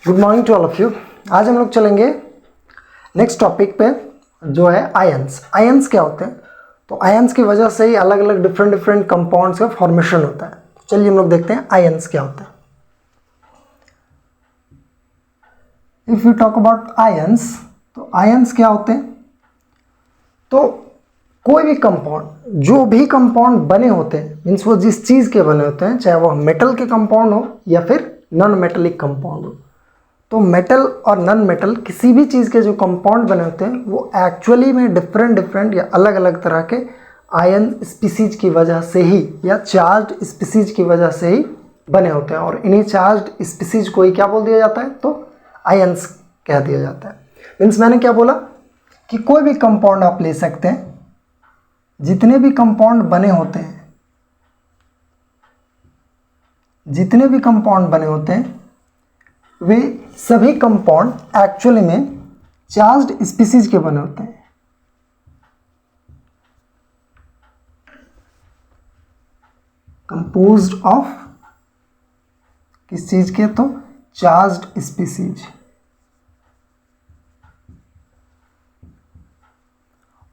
Good morning to all of you. आज हम लोग चलेंगे नेक्स्ट टॉपिक पे जो है आयंस। आयंस क्या होते हैं? तो आयंस की वजह से ही अलग अलग डिफरेंट कंपाउंड्स का फॉर्मेशन होता है। चलिए हम लोग देखते हैं आयंस क्या होता है। If you talk about ions, तो आयंस क्या होते हैं? तो कोई भी कंपाउंड, जो भी कंपाउंड बने होते हैं, मीन्स वो जिस चीज़ के बने होते हैं, चाहे वो मेटल के कंपाउंड हो या फिर नॉन मेटेलिक कंपाउंड हो, तो मेटल और नॉन मेटल किसी भी चीज़ के जो कंपाउंड बने होते हैं वो एक्चुअली में डिफरेंट या अलग अलग तरह के आयन स्पीसीज की वजह से ही या चार्ज्ड स्पीसीज की वजह से ही बने होते हैं। और इन्हीं चार्ज्ड स्पीसीज को ही क्या बोल दिया जाता है? तो आयंस कह दिया जाता है। मीन्स मैंने क्या बोला कि कोई भी कंपाउंड आप ले सकते हैं, जितने भी कंपाउंड बने होते हैं, जितने भी कंपाउंड बने होते हैं वे सभी कंपाउंड एक्चुअली में चार्ज्ड स्पीसीज के बने होते हैं। कंपोज्ड ऑफ किस चीज के? तो चार्ज्ड स्पीसीज।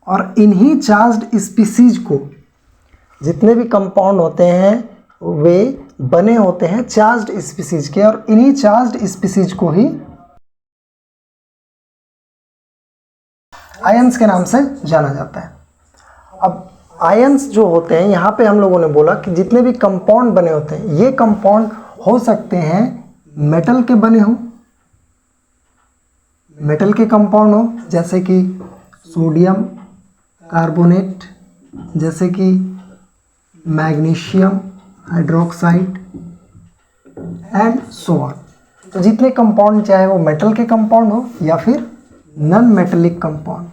और इन्हीं चार्ज्ड स्पीसीज को जितने भी कंपाउंड होते हैं वे बने होते हैं चार्ज्ड स्पीसीज के, और इन्हीं चार्ज्ड स्पीसीज को ही आयंस के नाम से जाना जाता है। अब आयंस जो होते हैं, यहाँ पे हम लोगों ने बोला कि जितने भी कंपाउंड बने होते हैं, ये कंपाउंड हो सकते हैं मेटल के बने हो, मेटल के कंपाउंड हो, जैसे कि सोडियम कार्बोनेट, जैसे कि magnesium hydroxide and so on. तो जितने कंपाउंड, चाहे वो मेटल के कंपाउंड हो या फिर non metallic compound,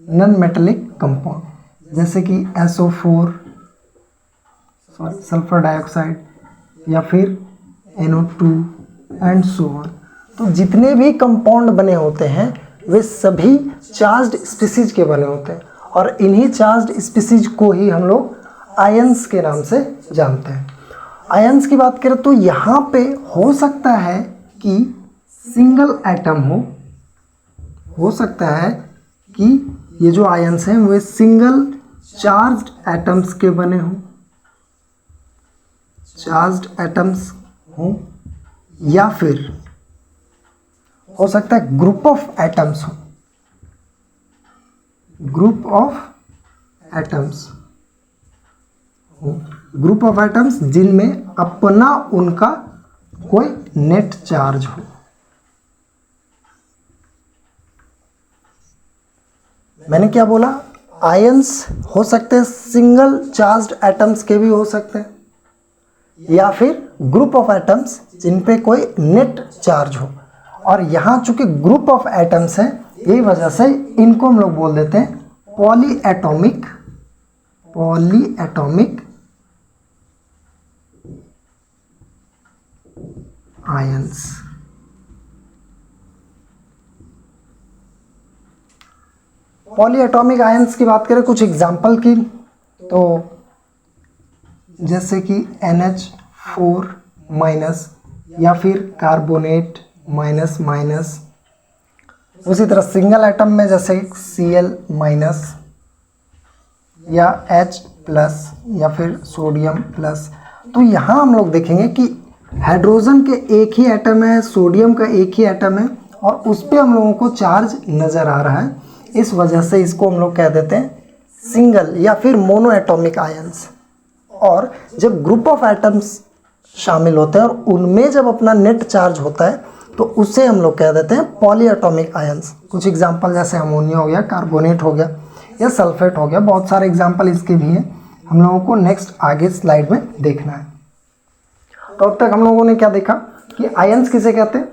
non metallic compound जैसे कि SO4 सल्फर डाइऑक्साइड या फिर NO2 एंड सो ऑन। तो जितने भी कंपाउंड बने होते हैं वे सभी चार्ज्ड स्पीसीज के बने होते हैं, और इन्हीं चार्ज्ड स्पीसीज को ही हम लोग आयंस के नाम से जानते हैं। आयंस की बात करें तो यहाँ पे हो सकता है कि सिंगल एटम हो सकता है कि ये जो आयंस हैं वे सिंगल चार्ज्ड एटम्स के बने हों, चार्ज्ड एटम्स हों, या फिर हो सकता है ग्रुप ऑफ एटम्स हो, ग्रुप ऑफ एटम्स हो, ग्रुप ऑफ एटम्स जिनमें अपना उनका कोई नेट चार्ज हो। मैंने क्या बोला? आयंस हो सकते हैं सिंगल चार्ज्ड एटम्स के भी हो सकते हैं, या फिर ग्रुप ऑफ एटम्स जिन पे कोई नेट चार्ज हो। और यहाँ चूंकि ग्रुप ऑफ एटम्स हैं, यही वजह से इनको हम लोग बोल देते हैं पॉलीएटॉमिक आयंस। पॉलीएटॉमिक आयंस की बात करें कुछ एग्जाम्पल की, तो जैसे कि NH4 माइनस या फिर कार्बोनेट माइनस माइनस। उसी तरह सिंगल एटम में जैसे Cl माइनस या H प्लस या फिर सोडियम प्लस। तो यहाँ हम लोग देखेंगे कि हाइड्रोजन के एक ही एटम है, सोडियम का एक ही एटम है, और उस पर हम लोगों को चार्ज नज़र आ रहा है। इस वजह से इसको हम लोग कह देते हैं सिंगल या फिर मोनो एटॉमिक आयंस। और जब ग्रुप ऑफ एटम्स शामिल होते हैं और उनमें जब अपना नेट चार्ज होता है तो उसे हम लोग कह देते हैं पॉलीएटॉमिक आयंस। कुछ एग्जांपल जैसे अमोनिया हो गया, कार्बोनेट हो गया या सल्फेट हो गया, बहुत सारे एग्जांपल इसके भी हैं, हम लोगों को नेक्स्ट आगे स्लाइड में देखना है। तो अब तक हम लोगों ने क्या देखा कि आयंस किसे कहते हैं?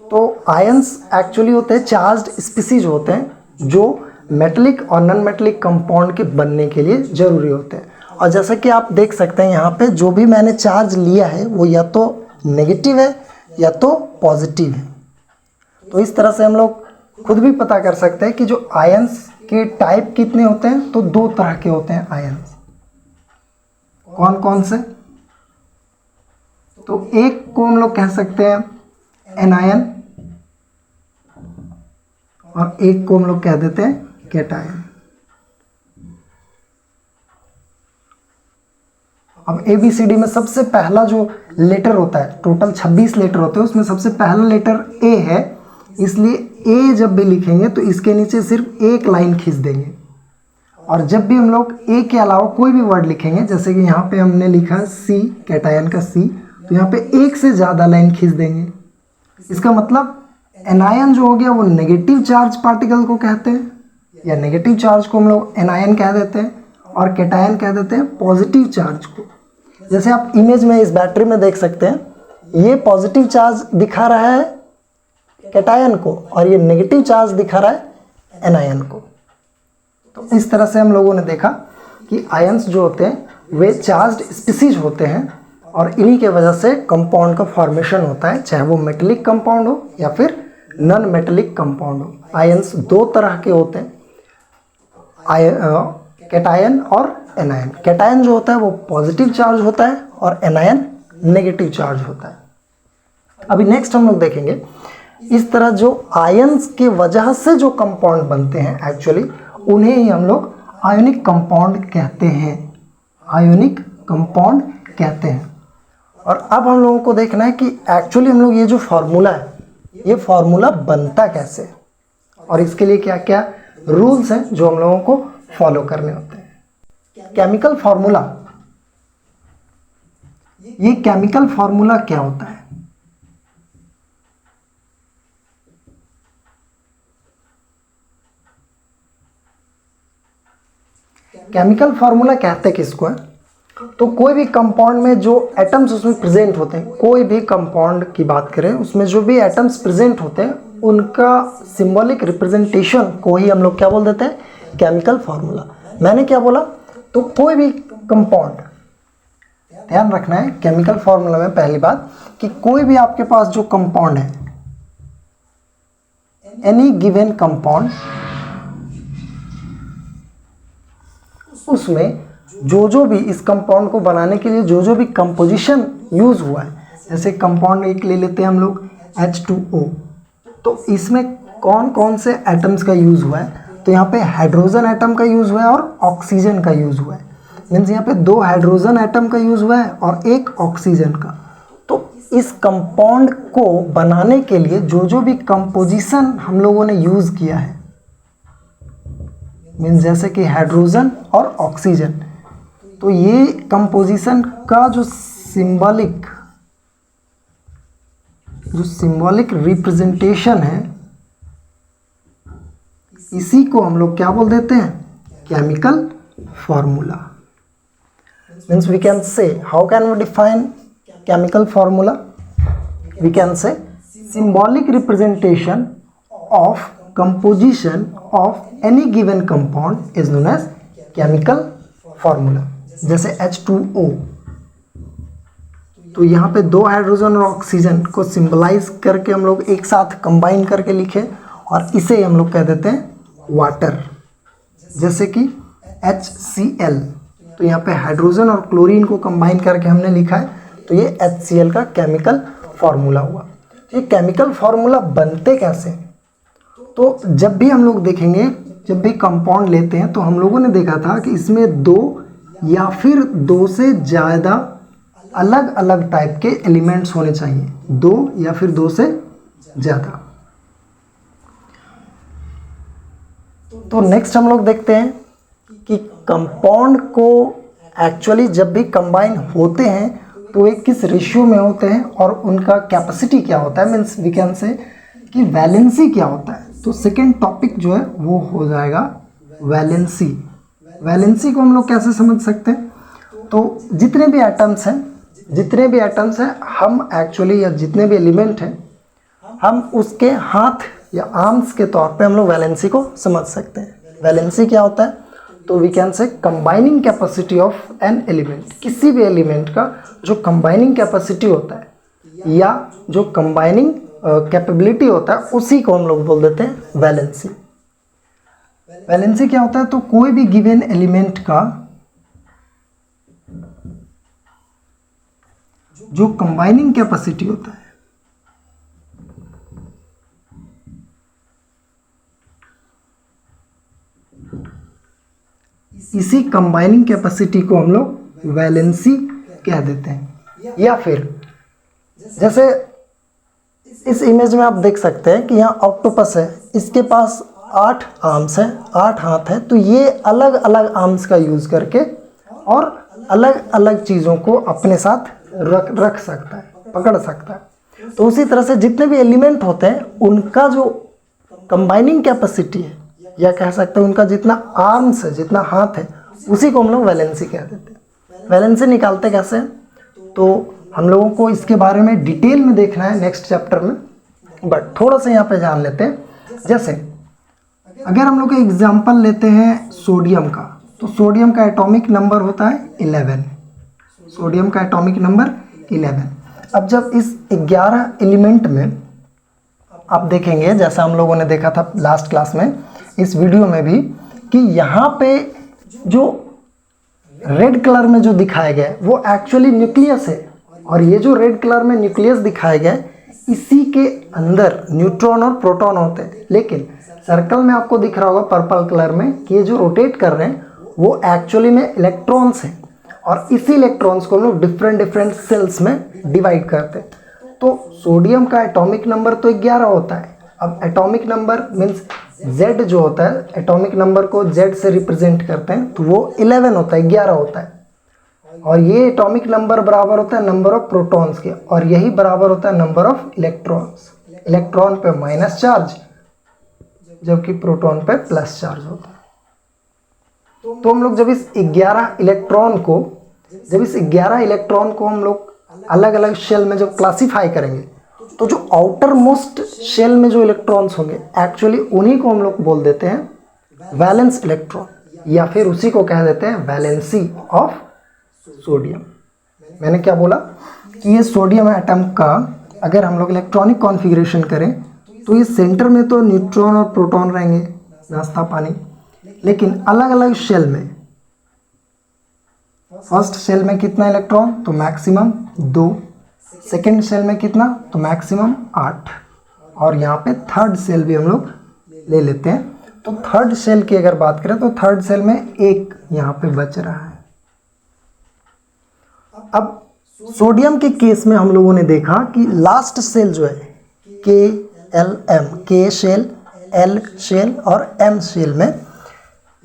तो आयंस एक्चुअली होते हैं चार्ज्ड स्पीसीज होते हैं जो मेटलिक और नॉन मेटलिक कंपाउंड के बनने के लिए ज़रूरी होते हैं। और जैसा कि आप देख सकते हैं यहाँ पे जो भी मैंने चार्ज लिया है वो या तो नेगेटिव है या तो पॉजिटिव है। तो इस तरह से हम लोग खुद भी पता कर सकते हैं कि जो आयंस के टाइप कितने होते हैं, तो दो तरह के होते हैं आयंस। कौन कौन से? एक को हम लोग कह सकते हैं एनायन और एक को हम लोग कह देते हैं कैटायन। अब ABCD में सबसे पहला जो लेटर होता है, टोटल 26 लेटर होते हैं, उसमें सबसे पहला लेटर A है, इसलिए A जब भी लिखेंगे तो इसके नीचे सिर्फ एक लाइन खींच देंगे। और जब भी हम लोग A के अलावा कोई भी वर्ड लिखेंगे, जैसे कि यहाँ पे हमने लिखा C, कैटायन का C, तो यहाँ पे एक से ज़्यादा लाइन खींच देंगे। इसका मतलब एनायन जो हो गया वो नेगेटिव चार्ज पार्टिकल को कहते हैं, या नेगेटिव चार्ज को हम लोग एनायन कह देते हैं, और कैटायन कह देते हैं पॉजिटिव चार्ज को। जैसे आप इमेज में इस बैटरी में देख सकते हैं, ये पॉजिटिव चार्ज दिखा रहा है कैटायन को और ये नेगेटिव चार्ज दिखा रहा है एनायन को। तो इस तरह से हम लोगों ने देखा कि आयंस जो होते हैं वे चार्ज्ड स्पीसीज होते हैं और इन्हीं के वजह से कंपाउंड का फॉर्मेशन होता है, चाहे वो मेटेलिक कंपाउंड हो या फिर नॉन मेटेलिक कंपाउंड हो। आयंस दो तरह के होते हैं, कैटायन और एनायन। कैटायन जो होता है वो पॉजिटिव चार्ज होता है और एनायन नेगेटिव चार्ज होता है। अभी नेक्स्ट हम लोग देखेंगे इस तरह जो आयंस के वजह से जो कंपाउंड बनते हैं एक्चुअली उन्हें ही हम लोग आयोनिक कंपाउंड कहते हैं, आयोनिक कंपाउंड कहते हैं। और अब हम लोगों को देखना है कि एक्चुअली हम लोग ये जो फार्मूला है ये फार्मूला बनता कैसे और इसके लिए क्या क्या रूल्स हैं जो हम लोगों को फॉलो करने होते हैं। केमिकल फार्मूला, ये केमिकल फार्मूला क्या होता है? केमिकल फार्मूला कहते किसको है? तो कोई भी कंपाउंड में जो एटम्स उसमें प्रेजेंट होते हैं, कोई भी कंपाउंड की बात करें उसमें जो भी एटम्स प्रेजेंट होते हैं उनका सिंबॉलिक रिप्रेजेंटेशन को ही हम लोग क्या बोल देते हैं? Chemical formula. मैंने क्या बोला? तो कोई भी कंपाउंड, ध्यान रखना है केमिकल फार्मूला में पहली बात कि कोई भी आपके पास जो कंपाउंड है, एनी गिवन कंपाउंड, उसमें जो भी इस कंपाउंड को बनाने के लिए जो भी कंपोजिशन यूज हुआ है, जैसे कंपाउंड एक ले लेते हैं हम लोग H2O, तो इसमें कौन कौन से एटम्स का यूज हुआ है? तो यहाँ पे हाइड्रोजन एटम का यूज हुआ है और ऑक्सीजन का यूज हुआ है। मीन्स यहाँ पे 2 हाइड्रोजन एटम का यूज हुआ है और 1 ऑक्सीजन का। तो इस कंपाउंड को बनाने के लिए जो भी कंपोजिशन हम लोगों ने यूज किया है, मीन्स जैसे कि हाइड्रोजन और ऑक्सीजन, तो ये कंपोजिशन का जो सिंबॉलिक रिप्रेजेंटेशन है, इसी को हम लोग क्या बोल देते हैं? Chemical formula. Means we can say, how can we define chemical formula? We can say symbolic representation of composition of any given compound is known as chemical formula। जैसे H2O, तो यहाँ पे 2 हाइड्रोजन और ऑक्सीजन को symbolize करके हम लोग एक साथ कंबाइन करके लिखे और इसे हम लोग कह देते हैं वाटर। जैसे कि HCl, तो यहाँ पे हाइड्रोजन और क्लोरीन को कंबाइन करके हमने लिखा है, तो ये HCl का केमिकल फार्मूला हुआ। ये केमिकल फार्मूला बनते कैसे? तो जब भी हम लोग देखेंगे, जब भी कंपाउंड लेते हैं तो हम लोगों ने देखा था कि इसमें 2 या फिर 2 से ज़्यादा अलग अलग टाइप के एलिमेंट्स होने चाहिए, 2 या फिर 2 से ज़्यादा। तो नेक्स्ट हम लोग देखते हैं कि कंपाउंड को एक्चुअली जब भी कंबाइन होते हैं तो ये किस रेशियो में होते हैं और उनका कैपेसिटी क्या होता है, मीन्स वी कैन से कि वैलेंसी क्या होता है। तो सेकेंड टॉपिक जो है वो हो जाएगा वैलेंसी। वैलेंसी को हम लोग कैसे समझ सकते हैं? तो जितने भी एटम्स हैं हम एक्चुअली, या जितने भी एलिमेंट हैं हम उसके हाथ या आर्म्स के तौर पे हम लोग वैलेंसी को समझ सकते हैं। वैलेंसी क्या होता है? तो we can say combining capacity of an element, किसी भी एलिमेंट का जो कंबाइनिंग कैपेसिटी होता है या जो कंबाइनिंग कैपेबिलिटी होता है, उसी को हम लोग बोल देते हैं वैलेंसी। वैलेंसी क्या होता है? तो कोई भी गिवन एलिमेंट का जो कंबाइनिंग कैपेसिटी होता है, इसी कंबाइनिंग कैपेसिटी को हम लोग वैलेंसी कह देते हैं। या फिर जैसे इस इमेज में आप देख सकते हैं कि यहाँ ऑक्टोपस है, इसके पास 8 आर्म्स है, 8 हाथ है, तो ये अलग अलग आर्म्स का यूज़ करके और अलग अलग चीज़ों को अपने साथ रख सकता है, पकड़ सकता है। तो उसी तरह से जितने भी एलिमेंट होते हैं उनका जो कंबाइनिंग कैपेसिटी है, या कह सकते हैं उनका जितना आर्म्स है, जितना हाथ है, उसी को हम लोग वैलेंसी कह देते हैं। वैलेंसी निकालते कैसे, तो हम लोगों को इसके बारे में डिटेल में देखना है नेक्स्ट चैप्टर में, बट थोड़ा सा यहाँ पे जान लेते हैं। जैसे अगर हम लोग एग्जांपल लेते हैं सोडियम का, तो सोडियम का एटॉमिक नंबर होता है 11, सोडियम का एटॉमिक नंबर 11। अब जब इस 11 एलिमेंट में आप देखेंगे, जैसा हम लोगों ने देखा था लास्ट क्लास में, इस वीडियो में भी, कि यहाँ पे जो रेड कलर में जो दिखाया गया है वो एक्चुअली न्यूक्लियस है, और ये जो रेड कलर में न्यूक्लियस दिखाया गया है इसी के अंदर न्यूट्रॉन और प्रोटॉन होते हैं। लेकिन सर्कल में आपको दिख रहा होगा पर्पल कलर में कि ये जो रोटेट कर रहे हैं वो एक्चुअली में इलेक्ट्रॉन्स हैं, और इसी इलेक्ट्रॉन्स को हम लोग डिफरेंट सेल्स में डिवाइड करते हैं। तो सोडियम का एटॉमिक नंबर तो 11 होता है। अब एटॉमिक नंबर मीन्स Z जो होता है, एटॉमिक नंबर को Z से रिप्रेजेंट करते हैं, तो वो 11 होता है, 11 होता है। और ये एटॉमिक नंबर बराबर होता है नंबर ऑफ प्रोटॉन्स के, और यही बराबर होता है नंबर ऑफ इलेक्ट्रॉन्स। इलेक्ट्रॉन पे माइनस चार्ज, जबकि प्रोटॉन पे प्लस चार्ज होता है। तो हम लोग जब इस 11 इलेक्ट्रॉन को हम लोग अलग अलग शेल में जब क्लासीफाई करेंगे, तो जो आउटर मोस्ट शेल में जो इलेक्ट्रॉन्स होंगे एक्चुअली उन्हीं को हम लोग बोल देते हैं वैलेंस इलेक्ट्रॉन, या फिर उसी को कह देते हैं वैलेंसी ऑफ सोडियम। मैंने क्या बोला कि ये सोडियम एटम का अगर हम लोग इलेक्ट्रॉनिक कॉन्फ़िगरेशन करें तो ये सेंटर में तो न्यूट्रॉन और प्रोटॉन रहेंगे, नाश्ता पानी, लेकिन अलग अलग शेल में, फर्स्ट शेल में कितना इलेक्ट्रॉन, तो मैक्सिमम 2, सेकेंड शेल में कितना, तो मैक्सिमम 8, और यहाँ पे थर्ड शेल भी हम लोग ले लेते हैं। तो थर्ड शेल की अगर बात करें तो थर्ड शेल में 1 यहाँ पे बच रहा है। अब सोडियम के केस में हम लोगों ने देखा कि लास्ट शेल जो है के शेल, एल शेल और एम शेल में,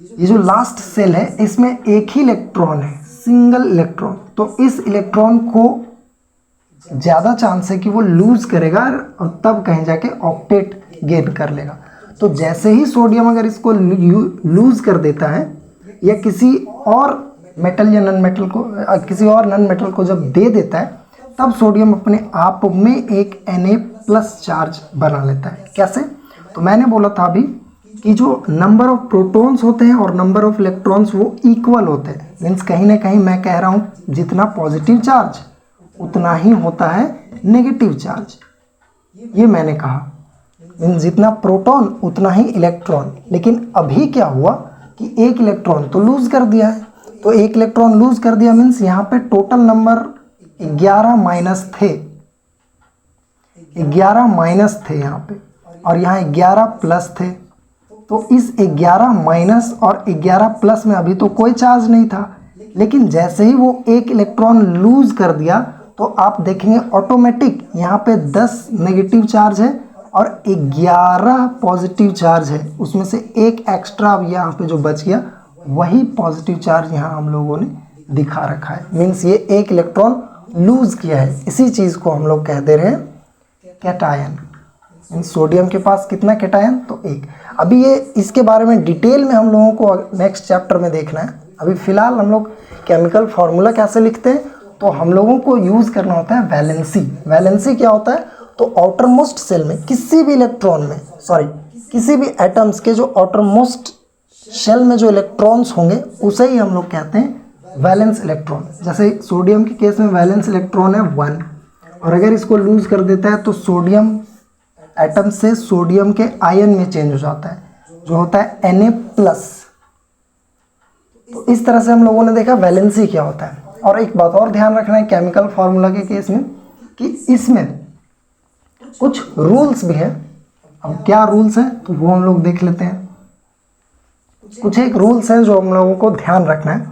ये जो लास्ट शेल है इसमें एक ही इलेक्ट्रॉन है, सिंगल इलेक्ट्रॉन। तो इस इलेक्ट्रॉन को ज़्यादा चांस है कि वो लूज करेगा और तब कहीं जाके ऑक्टेट गेन कर लेगा। तो जैसे ही सोडियम अगर इसको लूज कर देता है, या किसी और मेटल या नॉन मेटल को, किसी और नॉन मेटल को जब दे देता है, तब सोडियम अपने आप में एक Na+ चार्ज बना लेता है। कैसे, तो मैंने बोला था अभी कि जो नंबर ऑफ प्रोटॉन्स होते हैं और नंबर ऑफ इलेक्ट्रॉन्स वो इक्वल होते हैं। मीन्स कहीं ना कहीं मैं कह रहा हूँ जितना पॉजिटिव चार्ज उतना ही होता है नेगेटिव चार्ज, ये मैंने कहा। मीन्स जितना प्रोटॉन उतना ही इलेक्ट्रॉन। लेकिन अभी क्या हुआ कि एक इलेक्ट्रॉन तो लूज कर दिया है, तो एक इलेक्ट्रॉन लूज कर दिया मीन्स यहाँ पे टोटल नंबर 11 माइनस थे, 11 माइनस थे यहाँ पे, और यहाँ 11 प्लस थे। तो इस 11 माइनस और 11 प्लस में अभी तो कोई चार्ज नहीं था, लेकिन जैसे ही वो एक इलेक्ट्रॉन लूज कर दिया तो आप देखेंगे ऑटोमेटिक यहाँ पे 10 नेगेटिव चार्ज है और 11 पॉजिटिव चार्ज है। उसमें से एक एक्स्ट्रा यहाँ पे जो बच गया वही पॉजिटिव चार्ज यहाँ हम लोगों ने दिखा रखा है। मीन्स ये एक इलेक्ट्रॉन लूज किया है। इसी चीज़ को हम लोग कह दे रहे हैं कैटायन। मीन्स सोडियम के पास कितना कैटायन, तो 1। अभी ये इसके बारे में डिटेल में हम लोगों को नेक्स्ट चैप्टर में देखना है। अभी फ़िलहाल हम लोग केमिकल फार्मूला कैसे लिखते हैं, तो हम लोगों को यूज़ करना होता है वैलेंसी। वैलेंसी क्या होता है, तो आउटर मोस्ट सेल में किसी भी इलेक्ट्रॉन में, किसी भी एटम्स के जो आउटर मोस्ट शेल में जो इलेक्ट्रॉन्स होंगे उसे ही हम लोग कहते हैं वैलेंस इलेक्ट्रॉन। जैसे सोडियम के केस में वैलेंस इलेक्ट्रॉन है 1, और अगर इसको लूज कर देता है तो सोडियम एटम से सोडियम के आयन में चेंज हो जाता है, जो होता है Na+। तो इस तरह से हम लोगों ने देखा वैलेंसी क्या होता है। और एक बात और ध्यान रखना है केमिकल फार्मूला के केस में कि इसमें कुछ रूल्स भी हैं। अब क्या रूल्स हैं तो वो हम लोग देख लेते हैं। कुछ एक रूल्स हैं जो हम लोगों को ध्यान रखना है।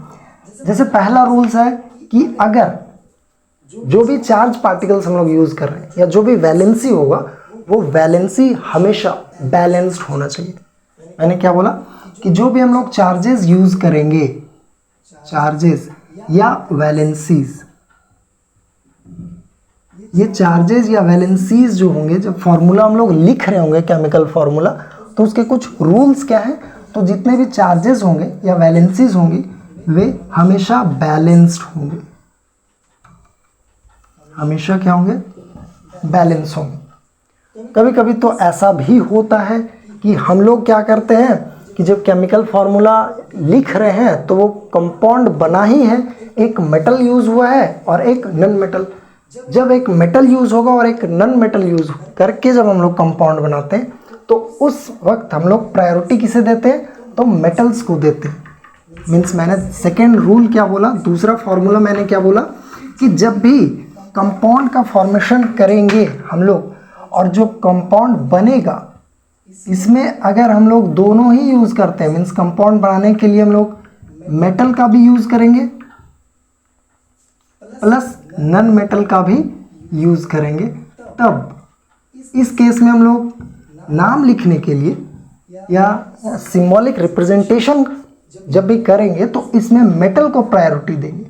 जैसे पहला रूल्स है कि अगर जो भी चार्ज पार्टिकल्स हम लोग यूज़ कर रहे हैं या जो भी वैलेंसी होगा वो वैलेंसी हमेशा बैलेंस्ड होना चाहिए। मैंने क्या बोला कि जो भी हम लोग चार्जेस यूज़ करेंगे, चार्जेस या वैलेंसीज, ये चार्जेस या वैलेंसीज जो होंगे, जब फार्मूला हम लोग लिख रहे होंगे केमिकल फार्मूला, तो उसके कुछ रूल्स क्या हैं। तो जितने भी चार्जेस होंगे या वैलेंसीज होंगी वे हमेशा बैलेंस्ड होंगे, हमेशा क्या होंगे, बैलेंस होंगे। कभी कभी तो ऐसा भी होता है कि हम लोग क्या करते हैं कि जब केमिकल फार्मूला लिख रहे हैं तो वो कंपाउंड बना ही है, एक मेटल यूज़ हुआ है और एक नॉन मेटल। जब एक मेटल यूज़ होगा और एक नॉन मेटल यूज़ करके जब हम लोग कंपाउंड बनाते हैं तो उस वक्त हम लोग प्रायोरिटी किसे देते हैं, तो मेटल्स को देते हैं। मीन्स मैंने सेकेंड रूल क्या बोला, दूसरा फार्मूला मैंने क्या बोला कि जब भी कंपाउंड का फॉर्मेशन करेंगे हम लोग और जो कंपाउंड बनेगा इसमें अगर हम लोग दोनों ही यूज़ करते हैं, मीन्स कंपाउंड बनाने के लिए हम लोग मेटल का भी यूज़ करेंगे प्लस नॉन मेटल का भी यूज़ करेंगे, तब इस केस में हम लोग नाम लिखने के लिए या सिंबॉलिक रिप्रेजेंटेशन जब भी करेंगे तो इसमें मेटल को प्रायोरिटी देंगे।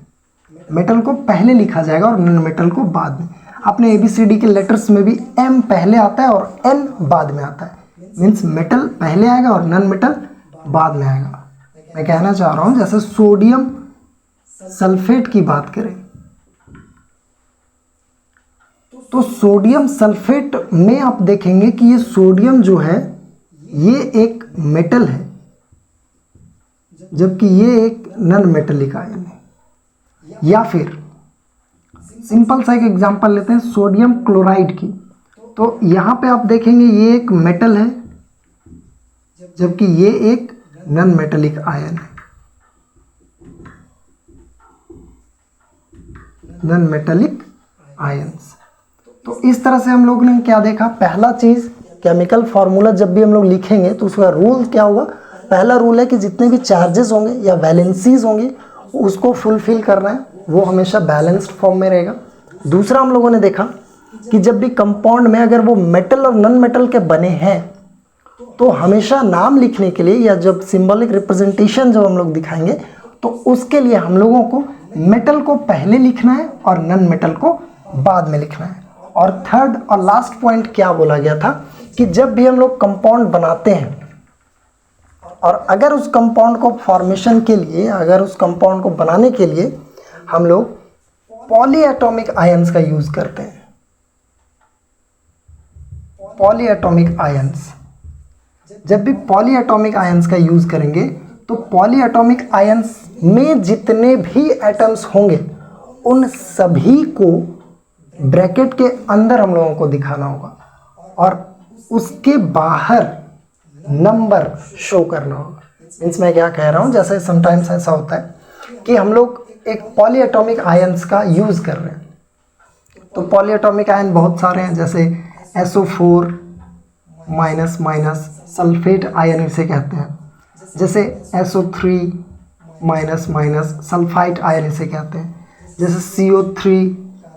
मेटल को पहले लिखा जाएगा और नॉन मेटल को बाद में। अपने ABCD के लेटर्स में भी M पहले आता है और N बाद में आता है। मीन्स मेटल पहले आएगा और नॉन मेटल बाद में आएगा। मैं कहना चाह रहा हूँ जैसे सोडियम सल्फेट की बात करें तो सोडियम सल्फेट में आप देखेंगे कि ये सोडियम जो है ये एक मेटल है जबकि ये एक नॉन मेटेलिक आयन है। या फिर सिंपल सा एक एग्जांपल लेते हैं सोडियम क्लोराइड की, तो यहाँ पे आप देखेंगे ये एक मेटल है जबकि ये एक नॉन मेटेलिक आयन है, नॉन मेटेलिक आयंस। तो इस तरह से हम लोग ने क्या देखा, पहला चीज़ केमिकल फार्मूला जब भी हम लोग लिखेंगे तो उसका रूल क्या होगा। पहला रूल है कि जितने भी चार्जेस होंगे या वैलेंसीज होंगे उसको फुलफिल करना है, वो हमेशा बैलेंस्ड फॉर्म में रहेगा। दूसरा हम लोगों ने देखा कि जब भी कंपाउंड में अगर वो मेटल और नॉन मेटल के बने हैं तो हमेशा नाम लिखने के लिए या जब सिंबॉलिक रिप्रेजेंटेशन जब हम लोग दिखाएंगे तो उसके लिए हम लोगों को मेटल को पहले लिखना है और नॉन मेटल को बाद में लिखना है। और थर्ड और लास्ट पॉइंट क्या बोला गया था कि जब भी हम लोग कंपाउंड बनाते हैं और अगर उस कंपाउंड को फॉर्मेशन के लिए, अगर उस कंपाउंड को बनाने के लिए हम लोग पॉलीएटॉमिक आयंस का यूज करते हैं, पॉलीएटॉमिक आयंस, जब भी पॉलीएटॉमिक आयंस का यूज करेंगे तो पॉलीएटॉमिक आयंस में जितने भी एटम्स होंगे उन सभी को ब्रैकेट के अंदर हम लोगों को दिखाना होगा और उसके बाहर नंबर शो करना होगा। मीन्स मैं क्या कह रहा हूँ, जैसे समटाइम्स ऐसा होता है कि हम लोग एक पॉलीएटॉमिक आयंस का यूज़ कर रहे हैं, तो पॉलीएटॉमिक आयन बहुत सारे हैं, जैसे SO4 minus minus sulphate ion इसे कहते हैं, जैसे SO3 minus minus sulphite ion इसे कहते हैं, जैसे CO3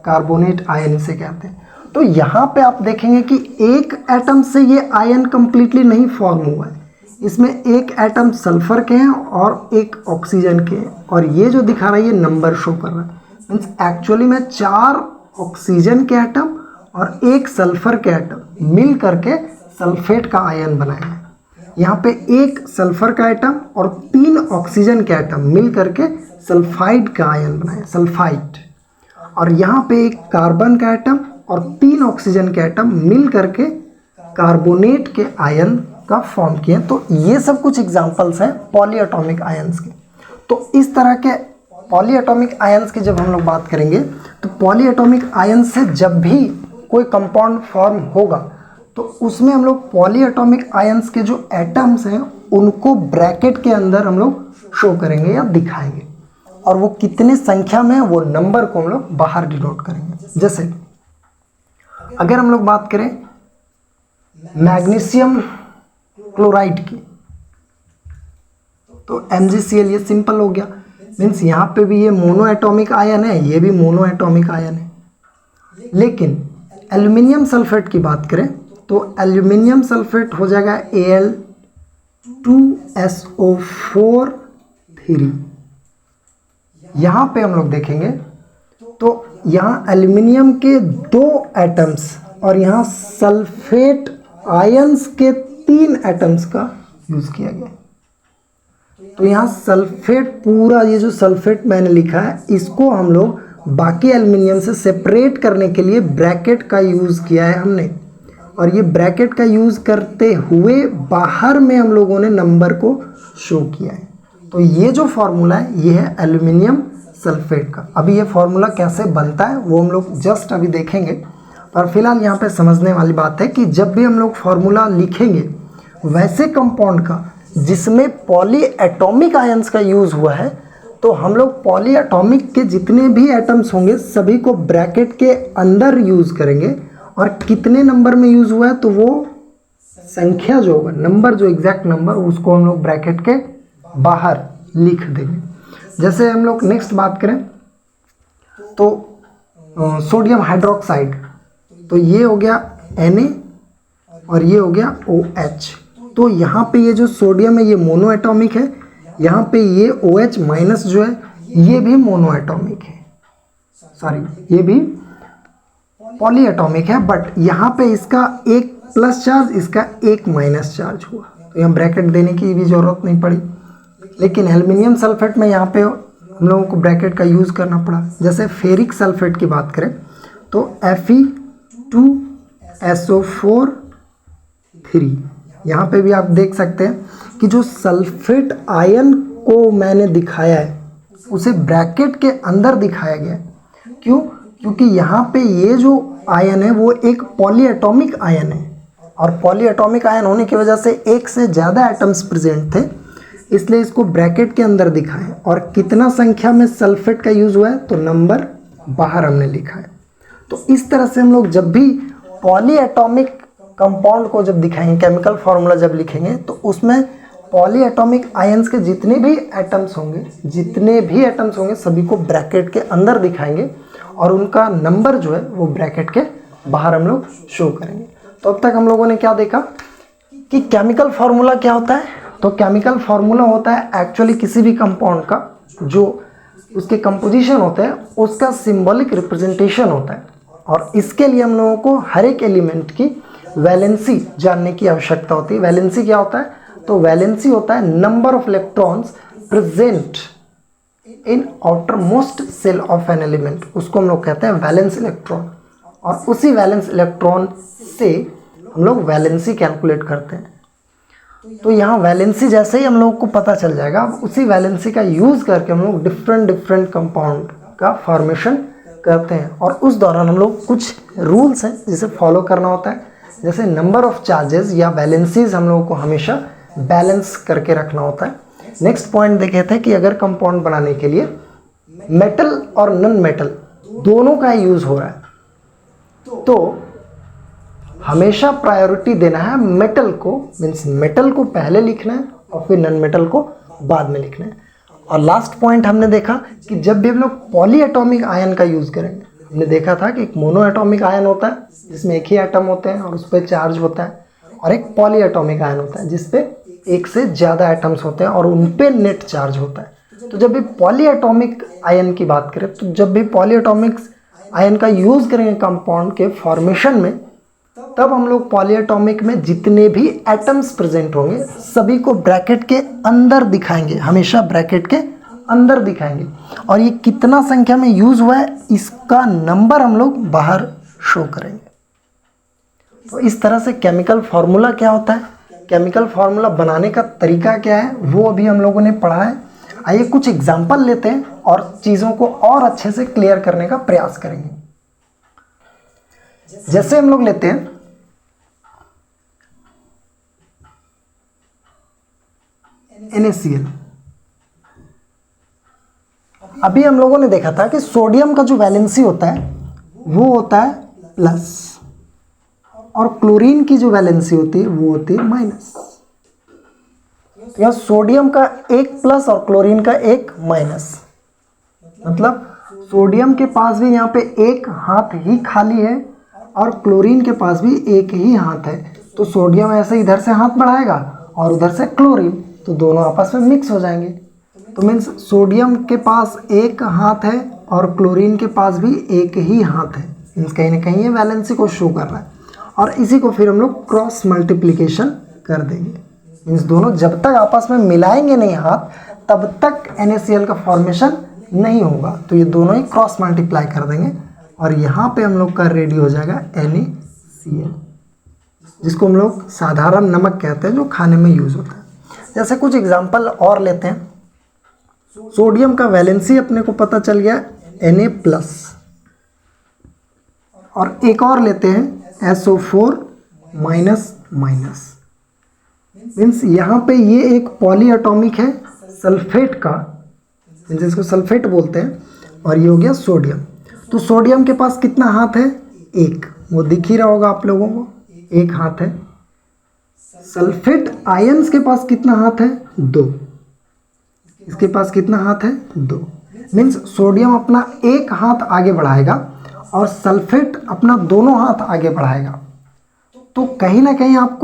कार्बोनेट आयन इसे कहते हैं। तो यहाँ पे आप देखेंगे कि एक एटम से ये आयन कंप्लीटली नहीं फॉर्म हुआ है, इसमें एक एटम सल्फर के हैं और एक ऑक्सीजन के हैं, और ये जो दिखा रहा है ये नंबर शो कर रहा है। मीन्स एक्चुअली में 4 ऑक्सीजन के एटम और एक सल्फर के एटम मिल करके सल्फेट का आयन बनाया है। यहाँ पे एक सल्फर का एटम और 3 ऑक्सीजन के एटम मिल करके सल्फाइड का आयन बनाया, सल्फाइड। और यहाँ पे एक कार्बन का एटम और 3 ऑक्सीजन के एटम मिल करके कार्बोनेट के आयन का फॉर्म किए। तो ये सब कुछ एग्जांपल्स हैं पॉलीएटॉमिक आयंस के। तो इस तरह के पॉलीएटॉमिक आयंस की जब हम लोग बात करेंगे तो पॉलीएटॉमिक आयंस से जब भी कोई कंपाउंड फॉर्म होगा तो उसमें हम लोग पॉलीएटॉमिक आयंस के जो एटम्स हैं उनको ब्रैकेट के अंदर हम लोग शो करेंगे या दिखाएंगे। और वो कितने संख्या में, वो नंबर को हम लोग बाहर डिनोट करेंगे। जैसे अगर हम लोग बात करें मैग्नीशियम क्लोराइड की, तो MgCl, ये सिंपल हो गया, मीन्स यहाँ पे भी ये मोनो एटॉमिक आयन है, ये भी मोनो एटॉमिक आयन है। लेकिन एल्यूमिनियम सल्फेट की बात करें तो एल्यूमिनियम सल्फेट हो जाएगा Al2SO4 3। यहाँ पे हम लोग देखेंगे तो यहाँ एल्यूमिनियम के 2 एटम्स और यहाँ सल्फेट आयंस के 3 एटम्स का यूज किया गया। तो यहाँ सल्फेट, पूरा ये जो सल्फेट मैंने लिखा है, इसको हम लोग बाकी एल्यूमिनियम से सेपरेट करने के लिए ब्रैकेट का यूज किया है हमने, और ये ब्रैकेट का यूज करते हुए बाहर में हम लोगों ने नंबर को शो किया है। तो ये जो फॉर्मूला है ये है एल्यूमिनियम सल्फेट का। अभी ये फॉर्मूला कैसे बनता है वो हम लोग जस्ट अभी देखेंगे, पर फिलहाल यहाँ पे समझने वाली बात है कि जब भी हम लोग फॉर्मूला लिखेंगे वैसे कंपाउंड का जिसमें पॉली एटॉमिक आयंस का यूज हुआ है, तो हम लोग पॉली एटॉमिक के जितने भी एटम्स होंगे सभी को ब्रैकेट के अंदर यूज करेंगे, और कितने नंबर में यूज हुआ है तो वो संख्या जो होगा, नंबर, जो एग्जैक्ट नंबर, उसको हम लोग ब्रैकेट के बाहर लिख देंगे। जैसे हम लोग नेक्स्ट बात करें तो सोडियम हाइड्रोक्साइड, तो ये हो गया Na और ये हो गया OH। तो यहाँ पे ये जो सोडियम है ये मोनो एटॉमिक है, यहाँ पे ये OH माइनस जो है ये भी मोनो एटॉमिक है, सॉरी ये भी पॉली एटॉमिक है, बट यहाँ पे इसका एक प्लस चार्ज, इसका एक माइनस चार्ज हुआ, तो यहाँ ब्रैकेट देने की भी ज़रूरत नहीं पड़ी। लेकिन एल्यूमिनियम सल्फेट में यहाँ पे हम लोगों को ब्रैकेट का यूज़ करना पड़ा। जैसे फेरिक सल्फेट की बात करें तो Fe2SO4 3, यहाँ पे भी आप देख सकते हैं कि जो सल्फेट आयन को मैंने दिखाया है उसे ब्रैकेट के अंदर दिखाया गया है। क्यों? क्योंकि यहाँ पे ये जो आयन है वो एक पॉली एटॉमिक आयन है, और पॉली एटॉमिक आयन होने की वजह से एक से ज़्यादा एटम्स प्रेजेंट थे, इसलिए इसको ब्रैकेट के अंदर दिखाएं। और कितना संख्या में सल्फेट का यूज़ हुआ है तो नंबर बाहर हमने लिखा है। तो इस तरह से हम लोग जब भी पॉली एटॉमिक कंपाउंड को जब दिखाएंगे, केमिकल फार्मूला जब लिखेंगे, तो उसमें पॉली एटॉमिक आयंस के जितने भी एटम्स होंगे सभी को ब्रैकेट के अंदर दिखाएंगे, और उनका नंबर जो है वो ब्रैकेट के बाहर हम लोग शो करेंगे। तो अब तक हम लोगों ने क्या देखा कि केमिकल फार्मूला क्या होता है। तो केमिकल फार्मूला होता है एक्चुअली किसी भी कंपाउंड का जो उसके कंपोजिशन होता है उसका सिंबॉलिक रिप्रेजेंटेशन होता है, और इसके लिए हम लोगों को हर एक एलिमेंट की वैलेंसी जानने की आवश्यकता होती है। वैलेंसी क्या होता है? तो वैलेंसी होता है number of electrons present in outermost shell of an element, उसको हम लोग कहते हैं वैलेंस इलेक्ट्रॉन, और उसी वैलेंस इलेक्ट्रॉन से हम लोग वैलेंसी कैलकुलेट करते हैं। तो यहाँ वैलेंसी जैसे ही हम लोगों को पता चल जाएगा, अब उसी वैलेंसी का यूज़ करके हम लोग डिफरेंट कंपाउंड का फॉर्मेशन करते हैं, और उस दौरान हम लोग कुछ रूल्स हैं जिसे फॉलो करना होता है। जैसे नंबर ऑफ चार्जेस या वैलेंसीज हम लोगों को हमेशा बैलेंस करके रखना होता है। नेक्स्ट पॉइंट देखे थे कि अगर कंपाउंड बनाने के लिए मेटल और नॉन मेटल दोनों का यूज़ हो रहा है तो हमेशा प्रायोरिटी देना है मेटल को, मीन्स मेटल को पहले लिखना है और फिर नॉन मेटल को बाद में लिखना है। और लास्ट पॉइंट हमने देखा कि जब भी हम लोग पॉली एटॉमिक आयन का यूज़ करेंगे, हमने देखा था कि एक मोनो एटॉमिक आयन होता है जिसमें एक ही एटम होते हैं और उस पर चार्ज होता है, और एक पॉली एटॉमिक आयन होता है जिस पे एक से ज़्यादा एटम्स होते हैं और उन पे नेट चार्ज होता है। तो जब भी पॉली एटॉमिक आयन की बात करें, तो जब भी पॉली एटॉमिक आयन का यूज़ करेंगे कंपाउंड के फॉर्मेशन में, तब हम लोग पॉली एटॉमिक में जितने भी एटम्स प्रेजेंट होंगे सभी को ब्रैकेट के अंदर दिखाएंगे, हमेशा ब्रैकेट के अंदर दिखाएंगे, और ये कितना संख्या में यूज़ हुआ है इसका नंबर हम लोग बाहर शो करेंगे। तो इस तरह से केमिकल फार्मूला क्या होता है, केमिकल फार्मूला बनाने का तरीका क्या है, वो अभी हम लोगों ने पढ़ा है। आइए कुछ एग्जाम्पल लेते हैं और चीज़ों को और अच्छे से क्लियर करने का प्रयास करेंगे। जैसे हम लोग लेते हैं NaCl। अभी हम लोगों ने देखा था कि सोडियम का जो वैलेंसी होता है वो होता है प्लस, और क्लोरीन की जो वैलेंसी होती है वो होती है माइनस। तो यहाँ सोडियम का एक प्लस और क्लोरीन का एक माइनस, मतलब सोडियम के पास भी यहाँ पे एक हाथ ही खाली है और क्लोरीन के पास भी एक ही हाथ है। तो सोडियम ऐसे इधर से हाथ बढ़ाएगा और उधर से क्लोरीन, तो दोनों आपस में मिक्स हो जाएंगे। तो मीन्स सोडियम के पास एक हाथ है और क्लोरीन के पास भी एक ही हाथ है। मीन्स कहीं ना कहीं ये वैलेंसी को शो कर रहा है, और इसी को फिर हम लोग क्रॉस मल्टीप्लिकेशन कर देंगे। मीन्स दोनों जब तक आपस में मिलाएंगे नहीं हाथ, तब तक NaCl का फॉर्मेशन नहीं होगा। तो ये दोनों ही क्रॉस मल्टीप्लाई कर देंगे और यहाँ पे हम लोग का रेडी हो जाएगा NaCl, जिसको हम लोग साधारण नमक कहते हैं, जो खाने में यूज़ होता है। जैसे कुछ एग्जांपल और लेते हैं। सोडियम का वैलेंसी अपने को पता चल गया Na+, और एक और लेते हैं SO4-। मीन्स यहाँ पे ये एक पॉली एटॉमिक है सल्फेट का, जिसको सल्फेट बोलते हैं, और ये हो गया सोडियम। तो सोडियम के पास कितना हाथ है? एक, वो दिख ही रहा होगा आप लोगों को, एक हाथ है। सल्फेट आयंस के पास कितना हाथ है? दो। इसके पास कितना हाथ है? दो। मीन्स सोडियम अपना एक हाथ आगे बढ़ाएगा और सल्फेट अपना दोनों हाथ आगे बढ़ाएगा। तो कहीं ना कहीं आप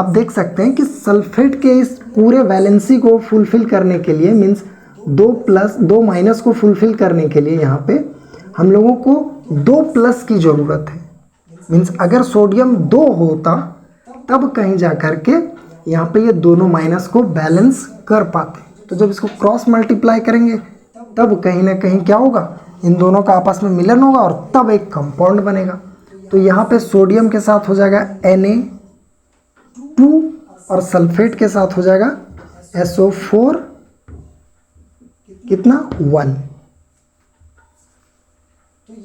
देख सकते हैं कि सल्फेट के इस पूरे वैलेंसी को फुलफिल करने के लिए, मीन्स 2 प्लस 2 माइनस को फुलफिल करने के लिए यहाँ पे हम लोगों को 2 प्लस की ज़रूरत है। मीन्स अगर सोडियम 2 होता तब कहीं जा कर के यहाँ पे ये दोनों माइनस को बैलेंस कर पाते। तो जब इसको क्रॉस मल्टीप्लाई करेंगे तब कहीं ना कहीं क्या होगा, इन दोनों का आपस में मिलन होगा और तब एक कंपाउंड बनेगा। तो यहाँ पे सोडियम के साथ हो जाएगा Na2 और सल्फेट के साथ हो जाएगा SO4 कितना 1।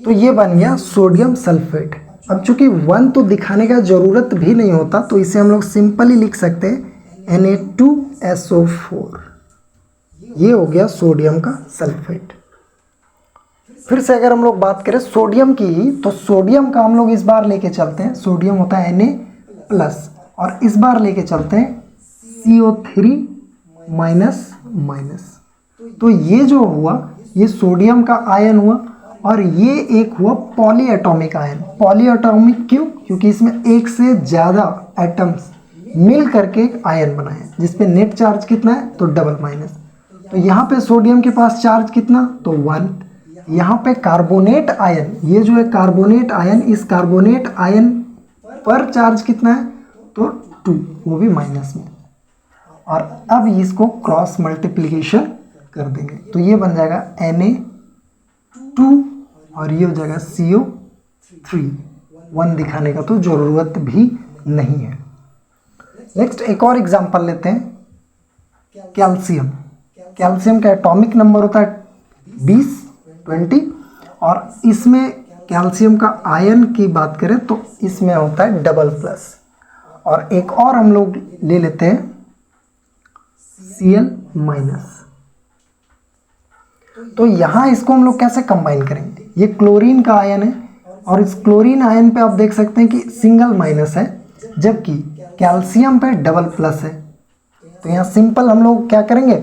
तो ये बन गया सोडियम सल्फेट। अब चूंकि 1 तो दिखाने का ज़रूरत भी नहीं होता, तो इसे हम लोग सिंपली लिख सकते हैं Na2SO4। ये हो गया सोडियम का सल्फेट। फिर से अगर हम लोग बात करें सोडियम की ही, तो सोडियम का हम लोग इस बार लेके चलते हैं, सोडियम होता है Na+, और इस बार लेके चलते हैं CO3-। तो ये जो हुआ ये सोडियम का आयन हुआ, और ये एक हुआ poly atomic ion. Poly atomic क्यों? क्योंकि इसमें एक से ज़्यादा एटम्स मिल करके एक आयन बना है, जिसपे नेट चार्ज कितना है? तो डबल माइनस। तो यहाँ पे सोडियम के पास चार्ज कितना? तो 1। यहाँ पे कार्बोनेट आयन, ये जो है कार्बोनेट आयन, इस कार्बोनेट आयन पर चार्ज कितना है? तो 2, वो भी माइनस में। और अब इसको क्रॉस मल्टीप्लिकेशन कर देंगे, तो ये बन जाएगा Na2 और ये हो जाएगा CO3। 1 दिखाने का तो ज़रूरत भी नहीं है। नेक्स्ट एक और एग्जांपल लेते हैं, कैल्शियम। कैल्शियम का एटॉमिक नंबर होता है 20, और इसमें कैल्शियम का आयन की बात करें तो इसमें होता है डबल+। और एक और हम लोग ले लेते हैं Cl-। तो यहाँ इसको हम लोग कैसे कंबाइन करेंगे? ये क्लोरीन का आयन है, और इस क्लोरीन आयन पे आप देख सकते हैं कि सिंगल माइनस है, जबकि कैल्शियम पे डबल+ है। तो यहाँ सिंपल हम लोग क्या करेंगे,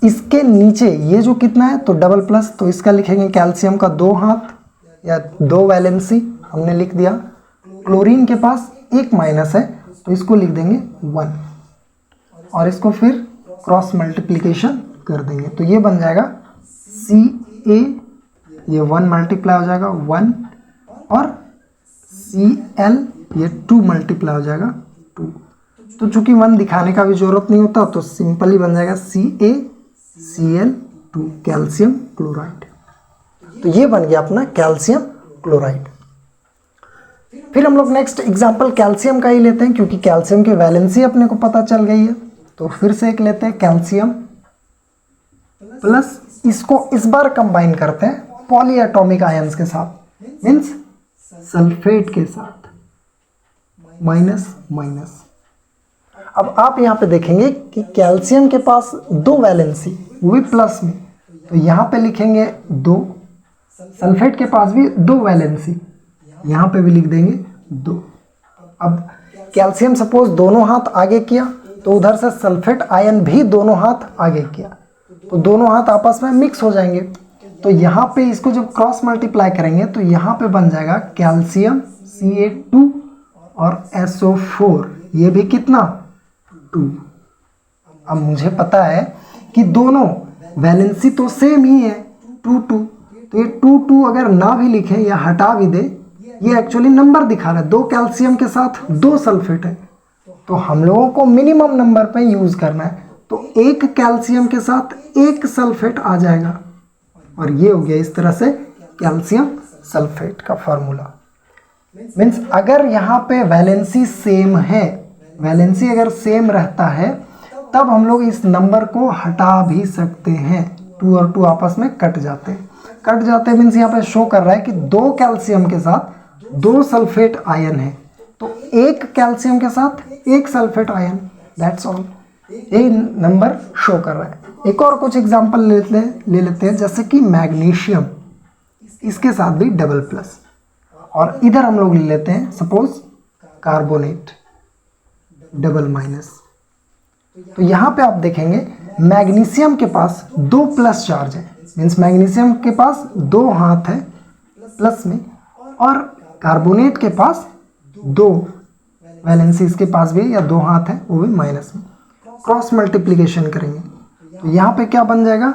इसके नीचे ये जो कितना है तो डबल+, तो इसका लिखेंगे कैल्शियम का 2 हाथ या 2 वैलेंसी, हमने लिख दिया। क्लोरीन के पास 1 माइनस है, तो इसको लिख देंगे 1, और इसको फिर क्रॉस मल्टीप्लिकेशन कर देंगे, तो ये बन जाएगा Ca, ये 1 मल्टीप्लाई हो जाएगा 1, और Cl ये 2 मल्टीप्लाई हो जाएगा 2। तो चूंकि 1 दिखाने का भी जरूरत नहीं होता, तो सिंपली बन जाएगा CaCl2, कैल्शियम क्लोराइड। तो ये बन गया अपना कैल्शियम क्लोराइड। फिर हम लोग नेक्स्ट एग्जांपल कैल्शियम का ही लेते हैं, क्योंकि कैल्शियम की वैलेंसी अपने को पता चल गई है। तो फिर से एक लेते हैं कैल्शियम प्लस, इसको इस बार कंबाइन करते हैं पॉली एटॉमिक आयंस के साथ, मीन्स सल्फेट के साथ, माइनस। अब आप यहाँ पे देखेंगे कि कैल्शियम के पास 2 वैलेंसी, वो भी प्लस में, तो यहाँ पे लिखेंगे 2, सल्फेट के पास भी 2 वैलेंसी, यहाँ पे भी लिख देंगे 2। अब कैल्शियम सपोज दोनों हाथ आगे किया तो उधर से सल्फेट आयन भी दोनों हाथ आगे किया, तो दोनों हाथ आपस में मिक्स हो जाएंगे। तो यहाँ पे इसको जब क्रॉस मल्टीप्लाई करेंगे तो यहाँ पे बन जाएगा कैल्शियम Ca2 और SO4, ये भी कितना 2। अब मुझे पता है कि दोनों वैलेंसी तो सेम ही है 2 2, तो ये 2 2 अगर ना भी लिखें या हटा भी दे, ये एक्चुअली नंबर दिखा रहा है, 2 कैल्शियम के साथ 2 सल्फेट है, तो हम लोगों को मिनिमम नंबर पे यूज़ करना है। तो 1 कैल्शियम के साथ 1 सल्फेट आ जाएगा, और ये हो गया इस तरह से कैल्शियम सल्फेट का फॉर्मूला। मीन्स अगर यहाँ पे वैलेंसी सेम है, वैलेंसी अगर सेम रहता है तब हम लोग इस नंबर को हटा भी सकते हैं। 2 और 2 आपस में कट जाते हैं, मीन्स यहाँ पे शो कर रहा है कि 2 कैल्शियम के साथ 2 सल्फेट आयन है, तो 1 कैल्शियम के साथ 1 सल्फेट आयन, दैट्स ऑल। ये नंबर शो कर रहा है। एक और कुछ एग्जांपल ले लेते हैं, जैसे कि मैग्नीशियम, इसके साथ भी डबल प्लस, और इधर हम लोग ले लेते हैं सपोज कार्बोनेट डबल माइनस। तो यहाँ पे आप देखेंगे मैग्नीशियम के पास 2 प्लस चार्ज है, मीन्स मैग्नीशियम के पास 2 हाथ है प्लस में, और कार्बोनेट के पास 2 वैलेंसी, इसके पास भी या 2 हाथ है, वो भी माइनस में। क्रॉस मल्टीप्लिकेशन करेंगे तो यहाँ पे क्या बन जाएगा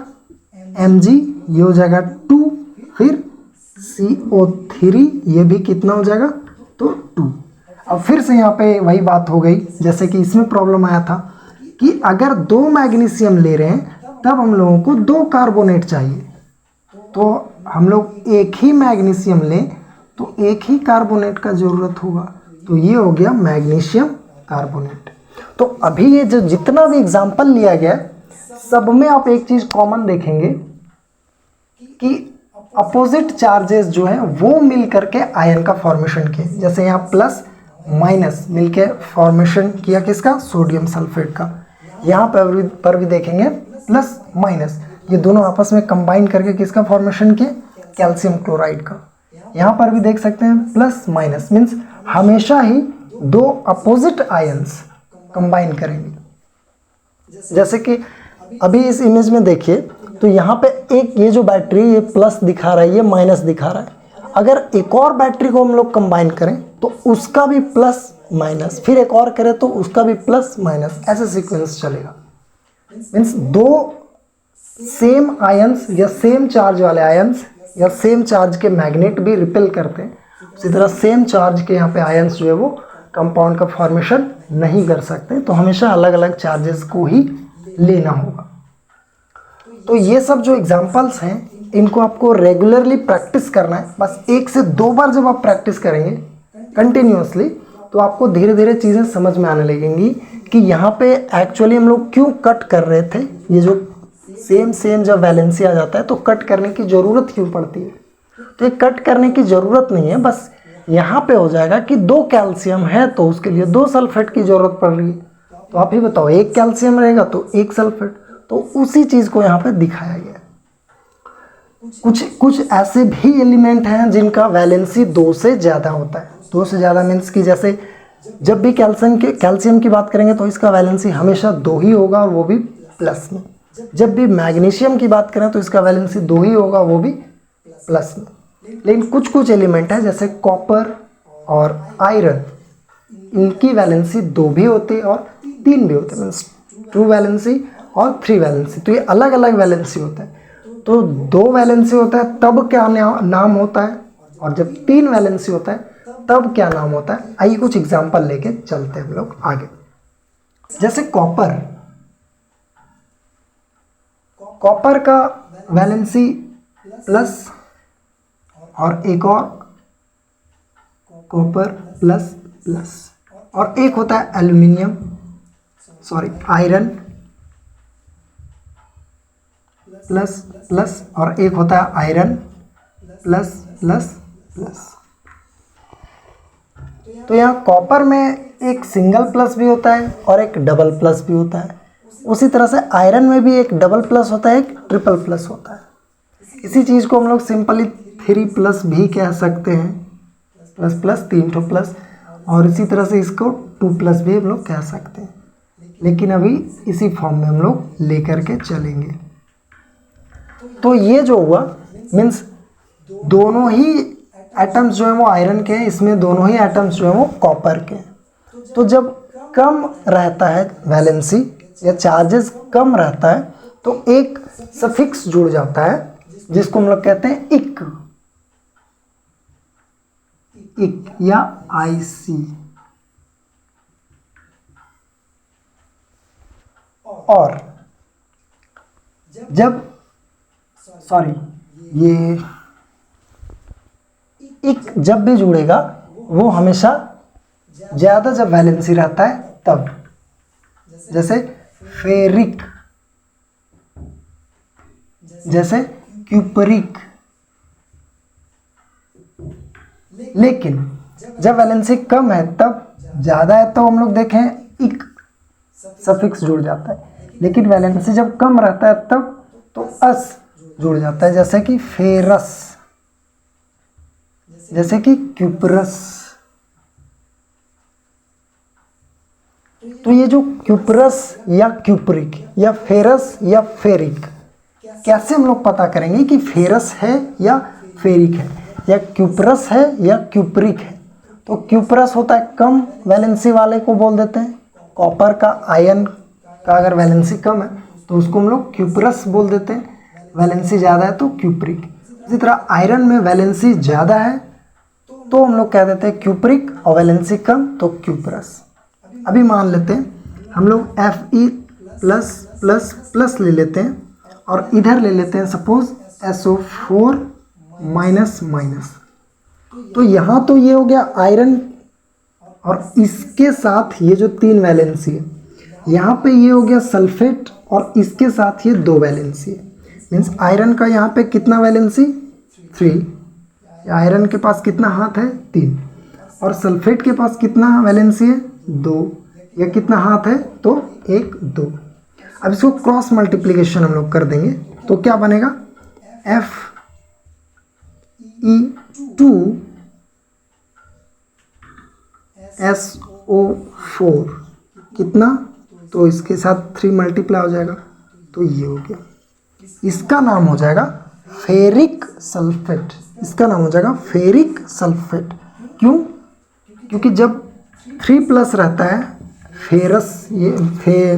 Mg, ये हो जाएगा 2, फिर CO3, ये भी कितना हो जाएगा तो 2। अब फिर से यहाँ पे वही बात हो गई जैसे कि इसमें प्रॉब्लम आया था कि अगर 2 मैग्नीशियम ले रहे हैं तब हम लोगों को 2 कार्बोनेट चाहिए, तो हम लोग एक ही मैग्नीशियम लें तो एक ही कार्बोनेट का ज़रूरत होगा, तो ये हो गया मैग्नीशियम कार्बोनेट। तो अभी ये जो जितना भी एग्जाम्पल लिया गया सब में आप एक चीज़ कॉमन देखेंगे कि अपोजिट चार्जेस जो है वो मिल करके आयन का फॉर्मेशन किए। जैसे यहाँ प्लस माइनस मिलके फॉर्मेशन किया किसका, सोडियम सल्फेट का। यहाँ पर भी देखेंगे प्लस माइनस, ये दोनों आपस में कंबाइन करके किसका फॉर्मेशन किए, कैल्शियम क्लोराइड का। यहाँ पर भी देख सकते हैं प्लस माइनस, मीन्स हमेशा ही 2 अपोजिट आयंस कंबाइन करेंगे। जैसे कि अभी इस इमेज में देखिए तो यहाँ पे एक ये जो बैटरी ये प्लस दिखा रहा है, ये माइनस दिखा रहा है। अगर एक और बैटरी को हम लोग कंबाइन करें तो उसका भी प्लस माइनस, फिर एक और करें तो उसका भी प्लस माइनस, ऐसे सीक्वेंस चलेगा। मीन्स 2 सेम आयंस या सेम चार्ज वाले आयंस या सेम चार्ज के मैग्नेट भी रिपेल करते हैं, उसी तरह सेम चार्ज के यहाँ पे आयंस जो है वो कंपाउंड का फॉर्मेशन नहीं कर सकते, तो हमेशा अलग अलग चार्जेस को ही लेना होगा। तो ये सब जो एग्जांपल्स हैं इनको आपको रेगुलरली प्रैक्टिस करना है। बस 1 से 2 बार जब आप प्रैक्टिस करेंगे कंटिन्यूअसली तो आपको धीरे धीरे चीज़ें समझ में आने लगेंगी कि यहाँ पे एक्चुअली हम लोग क्यों कट कर रहे थे। ये जो सेम जब वैलेंसी आ जाता है तो कट करने की ज़रूरत क्यों पड़ती है, तो ये कट करने की ज़रूरत नहीं है, बस यहाँ पे हो जाएगा कि 2 कैल्शियम है तो उसके लिए 2 सल्फेट की ज़रूरत पड़ रही है। तो आप ही बताओ 1 कैल्शियम रहेगा तो 1 सल्फेट, तो उसी चीज़ को यहाँ पे दिखाया गया। कुछ ऐसे भी एलिमेंट हैं जिनका वैलेंसी 2 से ज़्यादा होता है। 2 से ज़्यादा मीन्स कि जैसे जब भी कैल्शियम की बात करेंगे तो इसका वैलेंसी हमेशा 2 ही होगा और वो भी प्लस में। जब भी मैग्नीशियम की बात करें तो इसका वैलेंसी 2 ही होगा, वो भी प्लस में। लेकिन कुछ एलिमेंट है जैसे कॉपर और आयरन, इनकी वैलेंसी 2 भी होती है और 3 भी होते हैं, मीन्स 2 वैलेंसी और 3 वैलेंसी। तो ये अलग अलग वैलेंसी होता है। तो 2 वैलेंसी होता है तब क्या नाम होता है, और जब 3 वैलेंसी होता है तब क्या नाम होता है। आइए कुछ एग्जांपल लेके चलते हैं हम लोग आगे। जैसे कॉपर का वैलेंसी प्लस और एक और कॉपर प्लस प्लस, और एक होता है आयरन प्लस प्लस, और एक होता है आयरन प्लस प्लस प्लस। तो यहाँ कॉपर में एक सिंगल प्लस भी होता है और एक डबल प्लस भी होता है। उसी तरह से आयरन में भी एक डबल प्लस होता है, एक ट्रिपल प्लस होता है। इसी चीज़ को हम लोग सिंपली 3+ भी कह सकते हैं, प्लस प्लस 3 ठो प्लस, और इसी तरह से इसको 2+ भी हम लोग कह सकते हैं, लेकिन अभी इसी फॉर्म में हम लोग लेकर के चलेंगे। तो ये जो हुआ मीन्स दोनों ही एटम्स जो हैं वो आयरन के हैं, इसमें दोनों ही एटम्स जो हैं वो कॉपर के हैं। तो जब कम रहता है वैलेंसी या चार्जेस कम रहता है तो एक सफिक्स जुड़ जाता है जिसको हम लोग कहते हैं इक या IC। और जब ये इक जब भी जुड़ेगा वो हमेशा ज़्यादा जब वैलेंसी रहता है तब, जैसे फेरिक, जैसे क्यूपरिक। लेकिन जब वैलेंसी कम है तब ज़्यादा है तो हम लोग देखें इक सफिक्स जुड़ जाता है, लेकिन वैलेंसी जब कम रहता है तब तो अस जुड़ जाता है, जैसे कि फेरस, जैसे कि क्यूपरस। तो ये जो क्यूपरस या क्यूपरिक या फेरस या फेरिक, कैसे हम लोग पता करेंगे कि फेरस है या फेरिक है या क्यूपरस है या क्यूपरिक है? तो क्यूपरस होता है कम वैलेंसी वाले को बोल देते हैं, कॉपर का आयन का अगर वैलेंसी कम है तो उसको हम लोग क्यूपरस बोल देते हैं, वैलेंसी ज़्यादा है तो क्यूपरिक। इसी तरह आयरन में वैलेंसी ज़्यादा है तो हम लोग कह देते हैं क्यूपरिक, और वैलेंसी कम तो क्यूपरस। अभी मान लेते हैं हम लोग Fe+++ ले लेते हैं और इधर ले लेते हैं सपोज SO4-। तो यहाँ तो ये हो गया आयरन, और इसके साथ ये जो 3 वैलेंसी है, यहाँ पे ये हो गया सल्फेट और इसके साथ ये 2 वैलेंसी है। मीन्स आयरन का यहाँ पे कितना वैलेंसी? 3। आयरन के पास कितना हाथ है? 3। और सल्फेट के पास कितना वैलेंसी है? 2। या कितना हाथ है? तो 1 2। अब इसको क्रॉस मल्टीप्लिकेशन हम लोग कर देंगे तो क्या बनेगा? Fe2SO4 कितना? तो इसके साथ 3 मल्टीप्लाई हो जाएगा तो ये हो गया। इसका नाम हो जाएगा फेरिक सल्फेट। इसका नाम हो जाएगा फेरिक सल्फेट। क्यों? क्योंकि जब 3+ रहता है फेरस, ये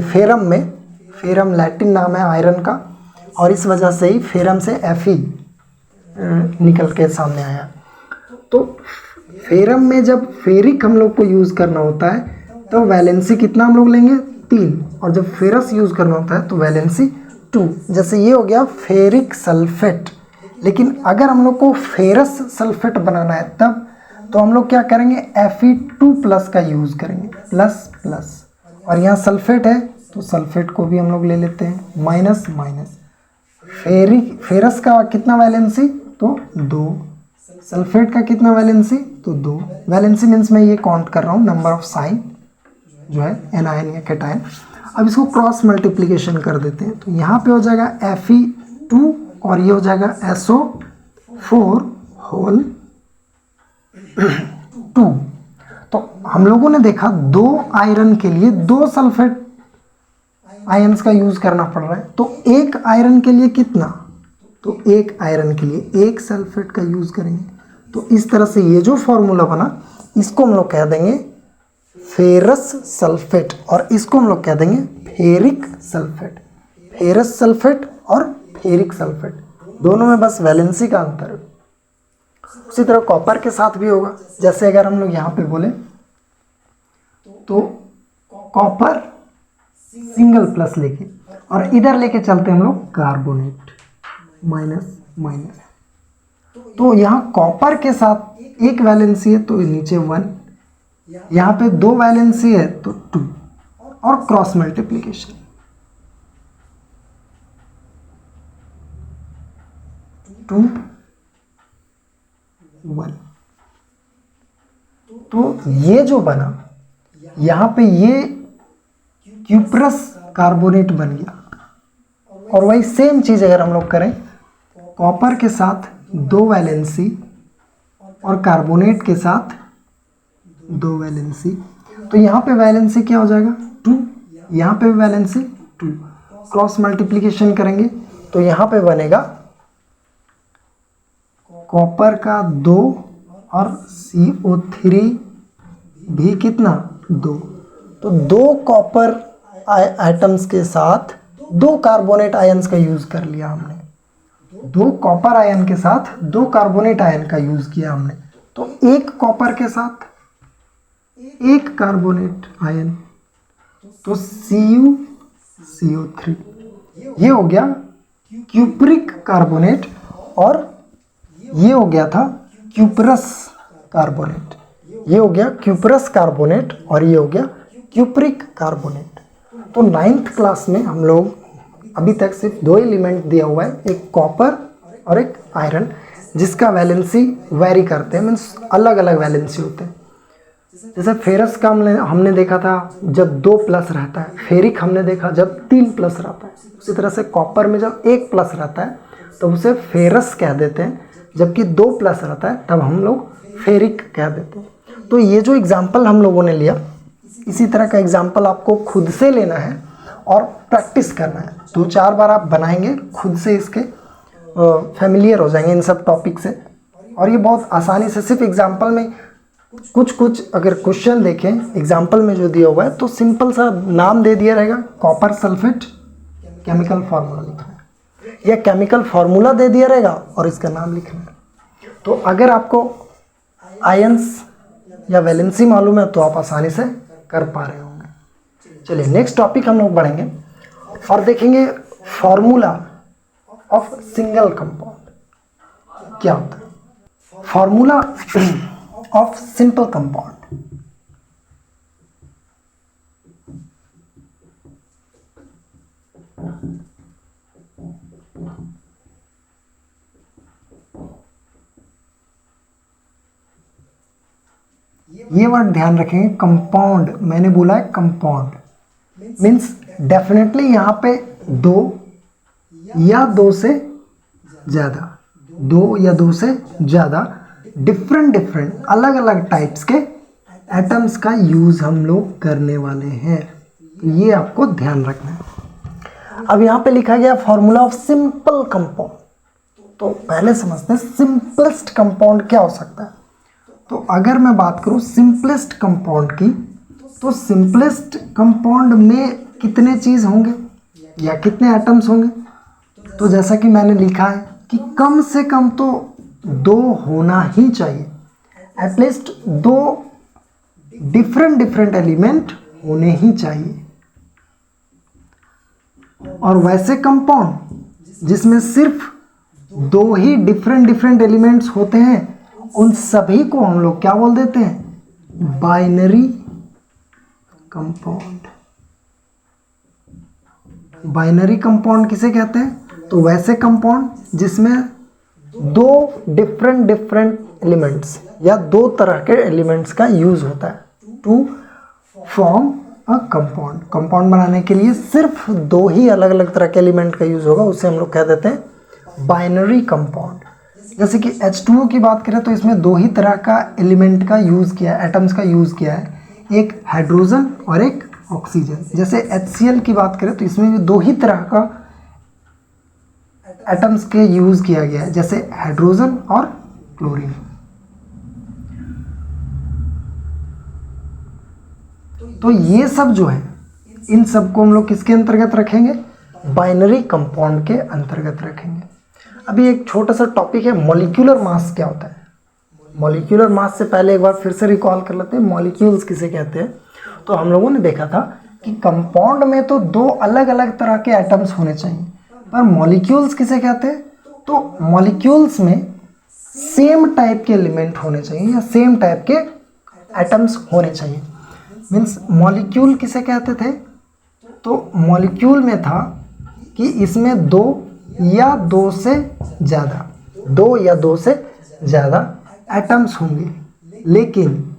फेरम में, फेरम लैटिन नाम है आयरन का, और इस वजह से ही फेरम से Fe निकल के सामने आया। तो फेरम में जब फेरिक हम लोग को यूज़ करना होता है तो वैलेंसी कितना हम लोग लेंगे? 3। और जब फेरस यूज़ करना होता है तो वैलेंसी 2। जैसे ये हो गया फेरिक सल्फेट। लेकिन अगर हम लोग को फेरस सल्फेट बनाना है तब तो हम लोग क्या करेंगे? Fe2+ का यूज़ करेंगे, प्लस प्लस, और यहाँ सल्फेट है तो सल्फेट को भी हम लोग ले लेते हैं, माइनस माइनस। फेरस का कितना वैलेंसी? तो 2। सल्फेट का कितना वैलेंसी? तो 2। वैलेंसी मीन्स मैं ये काउंट कर रहा हूँ नंबर ऑफ साइन जो है एनायन या कैटायन। अब इसको क्रॉस मल्टीप्लिकेशन कर देते हैं तो यहाँ पे हो जाएगा Fe2 और ये हो जाएगा SO4 होल 2। तो हम लोगों ने देखा 2 आयरन के लिए 2 सल्फेट आयंस का यूज़ करना पड़ रहा है, तो 1 आयरन के लिए कितना? तो 1 आयरन के लिए 1 सल्फेट का यूज़ करेंगे। तो इस तरह से ये जो फॉर्मूला बना इसको हम लोग कह देंगे फेरस सल्फेट, और इसको हम लोग कह देंगे फेरिक सल्फेट। फेरस सल्फेट और फेरिक सल्फेट दोनों में बस वैलेंसी का अंतर है। उसी तरह कॉपर के साथ भी होगा। जैसे अगर हम लोग यहाँ पे बोले तो कॉपर सिंगल प्लस लेके और इधर लेके चलते हैं हम लोग कार्बोनेट माइनस माइनस, तो यहाँ कॉपर के साथ 1 वैलेंसी है तो नीचे 1, यहाँ पे 2 वैलेंसी है तो 2, और क्रॉस मल्टीप्लिकेशन 2 1। तो ये जो बना यहाँ पे ये क्यूप्रस कार्बोनेट बन गया। और वही सेम चीज़ अगर हम लोग करें कॉपर के साथ 2 वैलेंसी और कार्बोनेट के साथ 2 वैलेंसी। तो यहाँ पे वैलेंसी क्या हो जाएगा 2, यहाँ पे वैलेंसी 2, क्रॉस मल्टीप्लिकेशन करेंगे तो यहाँ पे बनेगा कॉपर का 2 और CO3 भी कितना 2। तो 2 कॉपर आइटम्स के साथ 2 कार्बोनेट आयन्स का यूज़ कर लिया हमने, 2 कॉपर आयन के साथ 2 कार्बोनेट आयन का यूज़ किया हमने। तो 1 कॉपर के साथ 1 कार्बोनेट आयन, तो CO3 ये हो गया क्यूप्रिक कार्बोनेट और ये हो गया था क्यूपरस कार्बोनेट। ये हो गया क्यूपरस कार्बोनेट और ये हो गया क्यूप्रिक कार्बोनेट। तो 9th क्लास में हम लोग अभी तक सिर्फ 2 एलिमेंट दिया हुआ है, एक कॉपर और एक आयरन, जिसका वैलेंसी वेरी करते हैं, मीन्स अलग अलग वैलेंसी होते हैं। जैसे फेरस का हमने देखा था जब 2 प्लस रहता है, फेरिक हमने देखा जब 3 प्लस रहता है। उसी तरह से कॉपर में जब 1 प्लस रहता है तो उसे फेरस कह देते हैं, जबकि 2 प्लस रहता है तब हम लोग फेरिक कह देते हैं। तो ये जो एग्जाम्पल हम लोगों ने लिया, इसी तरह का एग्जाम्पल आपको खुद से लेना है और प्रैक्टिस करना है। 2-4 बार आप बनाएंगे, खुद से इसके फैमिलियर हो जाएंगे इन सब टॉपिक से। और ये बहुत आसानी से, सिर्फ एग्जाम्पल में कुछ अगर क्वेश्चन देखें एग्जाम्पल में जो दिया हुआ है तो सिंपल सा नाम दे दिया रहेगा, कॉपर सल्फेट केमिकल फार्मूला लिखना है, या केमिकल फार्मूला दे दिया रहेगा और इसका नाम लिखना है। तो अगर आपको आयंस या वैलेंसी मालूम है तो आप आसानी से कर पा रहे होंगे। चलिए नेक्स्ट टॉपिक हम लोग बढ़ेंगे और देखेंगे फार्मूला ऑफ सिंगल कंपाउंड क्या होता है। फार्मूला ऑफ सिंपल कंपाउंड, ये वर्ड ध्यान रखेंगे, कंपाउंड। मैंने बोला है कंपाउंड मीन्स डेफिनेटली यहाँ पे 2 या 2 से ज़्यादा, 2 या 2 से ज़्यादा डिफरेंट अलग अलग टाइप्स के एटम्स का यूज़ हम लोग करने वाले हैं। तो ये आपको ध्यान रखना है। अब यहाँ पे लिखा गया फार्मूला ऑफ सिंपल कंपाउंड। तो पहले समझते हैं सिंपलेस्ट कंपाउंड क्या हो सकता है। तो अगर मैं बात करूँ सिंपलेस्ट कंपाउंड की, तो सिंपलेस्ट कंपाउंड में कितने चीज़ होंगे या कितने एटम्स होंगे। तो जैसा कि मैंने लिखा है कि कम से कम तो 2 होना ही चाहिए, एटलीस्ट 2 डिफरेंट एलिमेंट होने ही चाहिए। और वैसे कंपाउंड जिसमें सिर्फ 2 ही डिफरेंट एलिमेंट्स होते हैं, उन सभी को हम लोग क्या बोल देते हैं, बाइनरी कंपाउंड। बाइनरी कंपाउंड किसे कहते हैं, तो वैसे कंपाउंड जिसमें 2 डिफरेंट एलिमेंट्स या 2 तरह के एलिमेंट्स का यूज होता है to form a compound. Compound बनाने के लिए सिर्फ 2 ही अलग अलग तरह के एलिमेंट का यूज होगा, उसे हम लोग कह देते हैं बाइनरी कंपाउंड। जैसे कि H2O की बात करें तो इसमें 2 ही तरह का एलिमेंट का यूज़ किया है, एटम्स का यूज़ किया है, एक हाइड्रोजन और एक ऑक्सीजन। जैसे HCl की बात करें तो इसमें भी 2 ही तरह का एटम्स के यूज़ किया गया है, जैसे हाइड्रोजन और क्लोरीन। तो ये सब जो है, इन सब को हम लोग किसके अंतर्गत रखेंगे, बाइनरी कंपाउंड के अंतर्गत रखेंगे। अभी एक छोटा सा टॉपिक है, मॉलिक्यूलर मास क्या होता है। मॉलिक्यूलर मास से पहले एक बार फिर से रिकॉल कर लेते हैं, मॉलिक्यूल्स किसे कहते हैं। तो हम लोगों ने देखा था कि कंपाउंड में तो 2 अलग अलग तरह के एटम्स होने चाहिए, पर मॉलिक्यूल्स किसे कहते हैं, तो मॉलिक्यूल्स में सेम टाइप के एलिमेंट होने चाहिए या सेम टाइप के एटम्स होने चाहिए। मीन्स मॉलिक्यूल किसे कहते थे, तो मॉलिक्यूल में था कि इसमें 2 या 2 से ज़्यादा, 2 या 2 से ज़्यादा एटम्स होंगे, लेकिन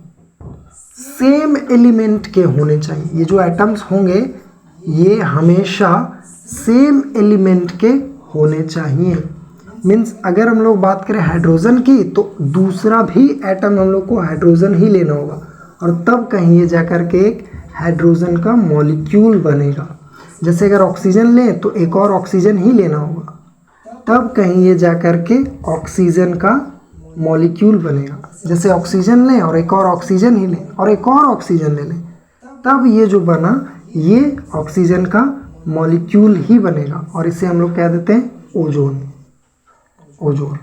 सेम एलिमेंट के होने चाहिए। ये जो एटम्स होंगे ये हमेशा सेम एलिमेंट के होने चाहिए। मीन्स अगर हम लोग बात करें हाइड्रोजन की तो दूसरा भी एटम हम लोग को हाइड्रोजन ही लेना होगा और तब कहीं ये जाकर के एक हाइड्रोजन का मॉलिक्यूल बनेगा। जैसे अगर ऑक्सीजन लें तो एक और ऑक्सीजन ही लेना होगा, तब कहीं ये जाकर के ऑक्सीजन का मॉलिक्यूल बनेगा। जैसे ऑक्सीजन लें और एक और ऑक्सीजन ही लें और एक और ऑक्सीजन ले लें, तब ये जो बना ये ऑक्सीजन का मॉलिक्यूल ही बनेगा और इसे हम लोग कह देते हैं ओजोन। ओजोन।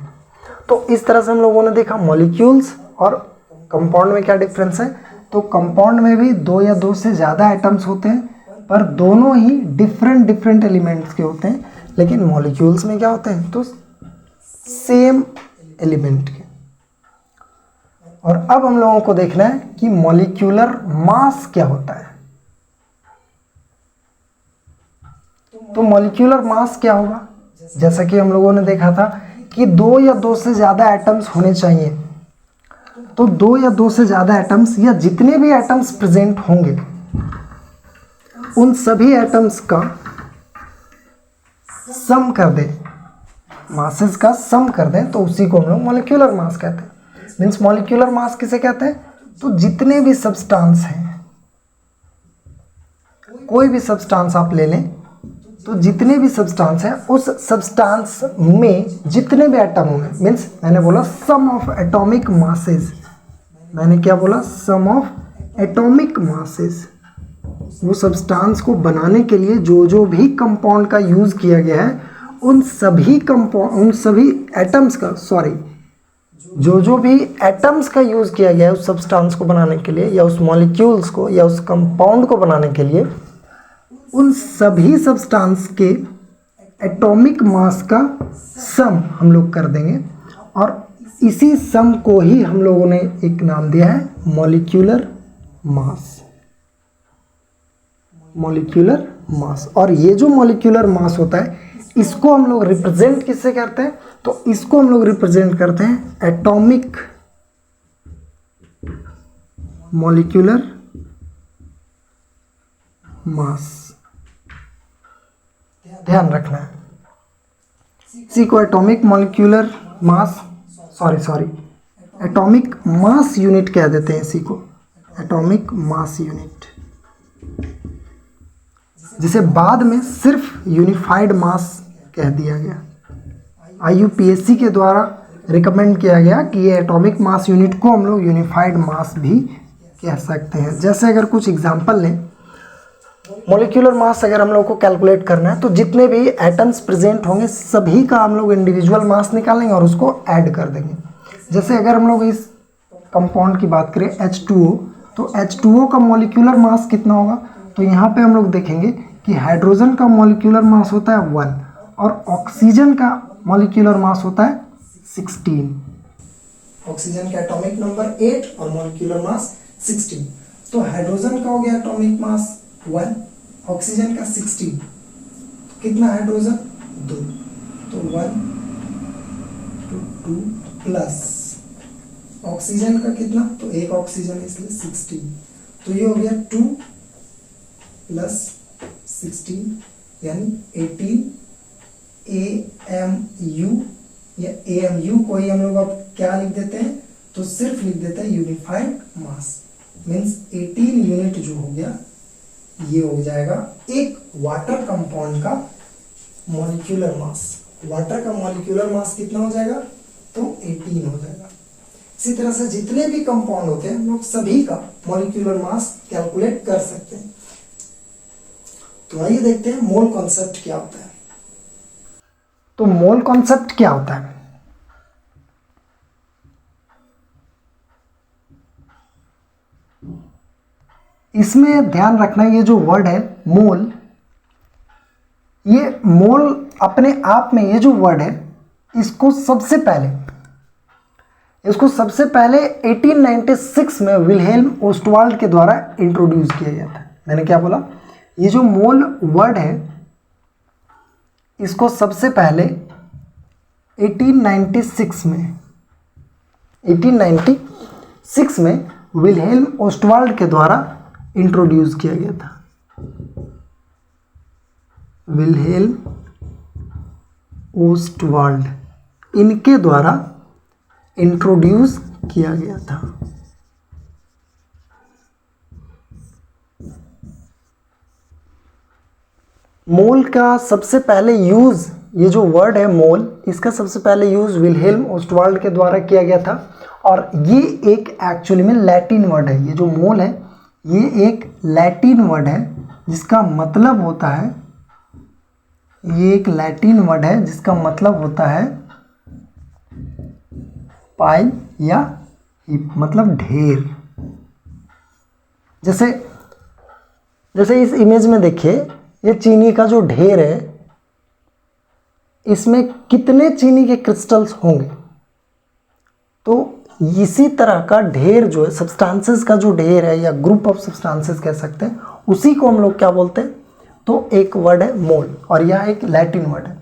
तो इस तरह से हम लोगों ने देखा मॉलिक्यूल्स और कंपाउंड में क्या डिफरेंस है। तो कंपाउंड में भी दो या दो से ज़्यादा एटम्स होते हैं, पर दोनों ही डिफरेंट एलिमेंट्स के होते हैं। लेकिन मॉलिक्यूल्स में क्या होते हैं, तो सेम एलिमेंट के। और अब हम लोगों को देखना है कि मॉलिक्यूलर मास क्या होता है। तो मॉलिक्यूलर मास क्या होगा, जैसा कि हम लोगों ने देखा था कि दो या दो से ज़्यादा एटम्स होने चाहिए। तो दो या दो से ज़्यादा एटम्स या जितने भी एटम्स प्रेजेंट होंगे उन सभी एटम्स का सम कर दें, मासेस का सम कर दें, तो उसी को हम लोग मॉलिक्यूलर मास कहते हैं। मीन्स मॉलिक्यूलर मास किसे कहते हैं, तो जितने भी सब्सटेंस हैं, कोई भी सब्सटेंस आप ले लें, तो जितने भी सब्सटेंस हैं उस सब्सटेंस में जितने भी एटम होंगे, मीन्स मैंने बोला सम ऑफ एटॉमिक मासेस, मैंने क्या बोला, सम ऑफ एटॉमिक मासेस। वो सब्सटेंस को बनाने के लिए जो जो भी कंपाउंड का यूज़ किया गया है उन सभी एटम्स का, जो जो भी एटम्स का यूज़ किया गया है उस सब्सटेंस को बनाने के लिए या उस मॉलिक्यूल्स को या उस कंपाउंड को बनाने के लिए, उन सभी सब्सटेंस के एटॉमिक मास का सम हम लोग कर देंगे और इसी सम को ही हम लोगों ने एक नाम दिया है मॉलिक्यूलर मास। Molecular mass. और ये जो मॉलिक्यूलर मास होता है इसको हम लोग रिप्रेजेंट किससे करते हैं, तो इसको हम लोग रिप्रेजेंट करते हैं एटॉमिक मॉलिक्यूलर मास। ध्यान रखना है, इसी को atomic molecular mass atomic mass unit कह देते हैं, इसी को एटॉमिक मास यूनिट, जिसे बाद में सिर्फ यूनिफाइड मास कह दिया गया। IUPAC के द्वारा रिकमेंड किया गया कि ये एटॉमिक मास यूनिट को हम लोग यूनिफाइड मास भी कह सकते हैं। जैसे अगर कुछ एग्जांपल लें, मॉलिक्यूलर मास अगर हम लोग को कैलकुलेट करना है तो जितने भी एटम्स प्रेजेंट होंगे सभी का हम लोग इंडिविजुअल मास निकालेंगे और उसको ऐड कर देंगे। जैसे अगर हम लोग इस कंपाउंड की बात करें H2O, तो H2O का मॉलिक्यूलर मास कितना होगा, तो यहाँ पे हम लोग देखेंगे कि हाइड्रोजन का मॉलिक्यूलर मास होता है 1 और ऑक्सीजन का मॉलिक्यूलर मास होता है 16। ऑक्सीजन का एटॉमिक नंबर 8 और मॉलिक्यूलर मास 16। तो हाइड्रोजन का हो गया एटॉमिक मास 1, ऑक्सीजन का 16, तो कितना हाइड्रोजन 2, तो 1 to 2 प्लस ऑक्सीजन का कितना, तो एक ऑक्सीजन इसलिए 16, तो ये हो गया 2 प्लस 16 यानी 18 AMU, या AMU को ही हम लोग अब क्या लिख देते हैं, तो सिर्फ लिख देते हैं यूनिफाइड मास। मीन्स 18 यूनिट जो हो गया ये हो जाएगा एक वाटर कंपाउंड का मॉलिक्यूलर मास। वाटर का मॉलिक्यूलर मास कितना हो जाएगा, तो 18 हो जाएगा। इसी तरह से जितने भी कंपाउंड होते हैं हम लोग सभी का मॉलिक्यूलर मास कैलकुलेट कर सकते हैं। तो आइए देखते हैं मोल कॉन्सेप्ट क्या होता है। तो मोल कॉन्सेप्ट क्या होता है, इसमें ध्यान रखना, ये जो वर्ड है मोल, ये मोल अपने आप में, ये जो वर्ड है इसको सबसे पहले 1896 में विल्हेल्म ओस्टवाल्ड के द्वारा इंट्रोड्यूस किया गया था। मैंने क्या बोला, ये जो मोल वर्ड है इसको सबसे पहले 1896 में विल्हेल्म ओस्टवाल्ड के द्वारा इंट्रोड्यूस किया गया था। विल्हेल्म ओस्टवाल्ड इनके द्वारा इंट्रोड्यूस किया गया था। मोल का सबसे पहले यूज, ये जो वर्ड है मोल, इसका सबसे पहले यूज विल्हेल्म ओस्टवाल्ड के द्वारा किया गया था। और ये एक एक्चुअली में लैटिन वर्ड है। ये जो मोल है ये एक लैटिन वर्ड है जिसका मतलब होता है, ये एक लैटिन वर्ड है जिसका मतलब होता है पाइल या हीप, मतलब ढेर। जैसे जैसे इस इमेज में देखिए, ये चीनी का जो ढेर है, इसमें कितने चीनी के क्रिस्टल्स होंगे। तो इसी तरह का ढेर जो है, सब्सटेंसेस का जो ढेर है या ग्रुप ऑफ सब्सटेंसेस कह सकते हैं, उसी को हम लोग क्या बोलते हैं, तो एक वर्ड है मोल। और यह एक लैटिन वर्ड है।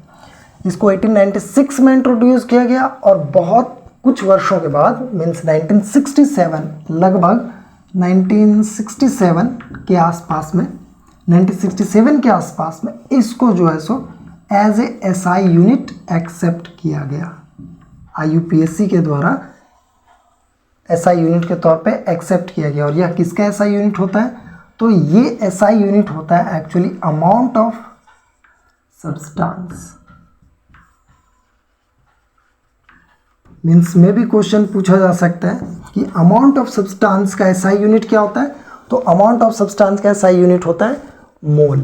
इसको 1896 में इंट्रोड्यूस किया गया और बहुत कुछ वर्षों के बाद, मीन्स 1967, लगभग 1967 के आसपास में, 1967 के आसपास में इसको जो है सो as a SI unit accept किया गया। IUPAC के द्वारा एसआई यूनिट के तौर पे एक्सेप्ट किया गया। और यह किसका एसआई यूनिट होता है, तो ये एसआई यूनिट होता है actually amount of substance. Means में भी क्वेश्चन पूछा जा सकता है कि अमाउंट ऑफ सब्सटेंस का एसआई यूनिट क्या होता है, तो अमाउंट ऑफ सब्सटेंस का एसआई यूनिट होता है मोल।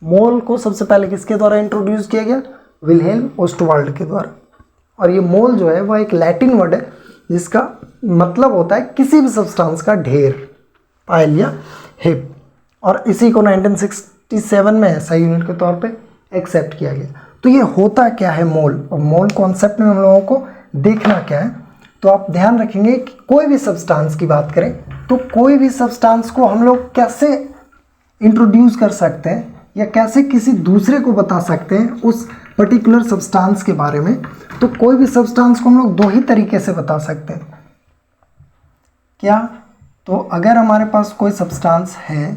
मोल को सबसे पहले किसके द्वारा इंट्रोड्यूस किया गया, विल्हेल्म ओस्टवाल्ड के द्वारा। और ये मोल जो है वह एक लैटिन वर्ड है जिसका मतलब होता है किसी भी सब्सटेंस का ढेर, पाइल या हिप। और इसी को 1967 में एसआई यूनिट के तौर पे एक्सेप्ट किया गया। तो ये होता क्या है मोल, और मोल कॉन्सेप्ट में हम लोगों को देखना क्या है, तो आप ध्यान रखेंगे कि कोई भी सब्सटेंस की बात करें तो कोई भी सब्सटेंस को हम लोग कैसे इंट्रोड्यूस कर सकते हैं या कैसे किसी दूसरे को बता सकते हैं उस पर्टिकुलर सब्सटेंस के बारे में। तो कोई भी सब्सटेंस को हम लोग दो ही तरीके से बता सकते हैं। क्या, तो अगर हमारे पास कोई सब्सटेंस है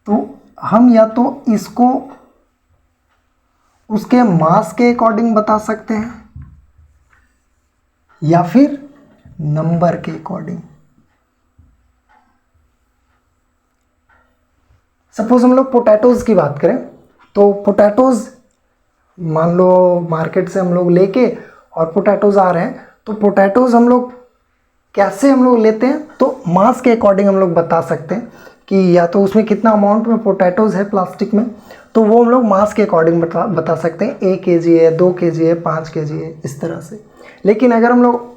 तो हम या तो इसको उसके मास के अकॉर्डिंग बता सकते हैं या फिर नंबर के अकॉर्डिंग। सपोज हम लोग पोटैटोज की बात करें तो पोटैटोज मान लो मार्केट से हम लोग लेके और पोटैटोज आ रहे हैं, तो पोटैटोज हम लोग कैसे हम लोग लेते हैं, तो मास के अकॉर्डिंग हम लोग बता सकते हैं कि या तो उसमें कितना अमाउंट में पोटैटोज है प्लास्टिक में, तो वो हम लोग मास के अकॉर्डिंग बता सकते हैं, 1 kg है, 2 kg है, 5 kg है, इस तरह से। लेकिन अगर हम लोग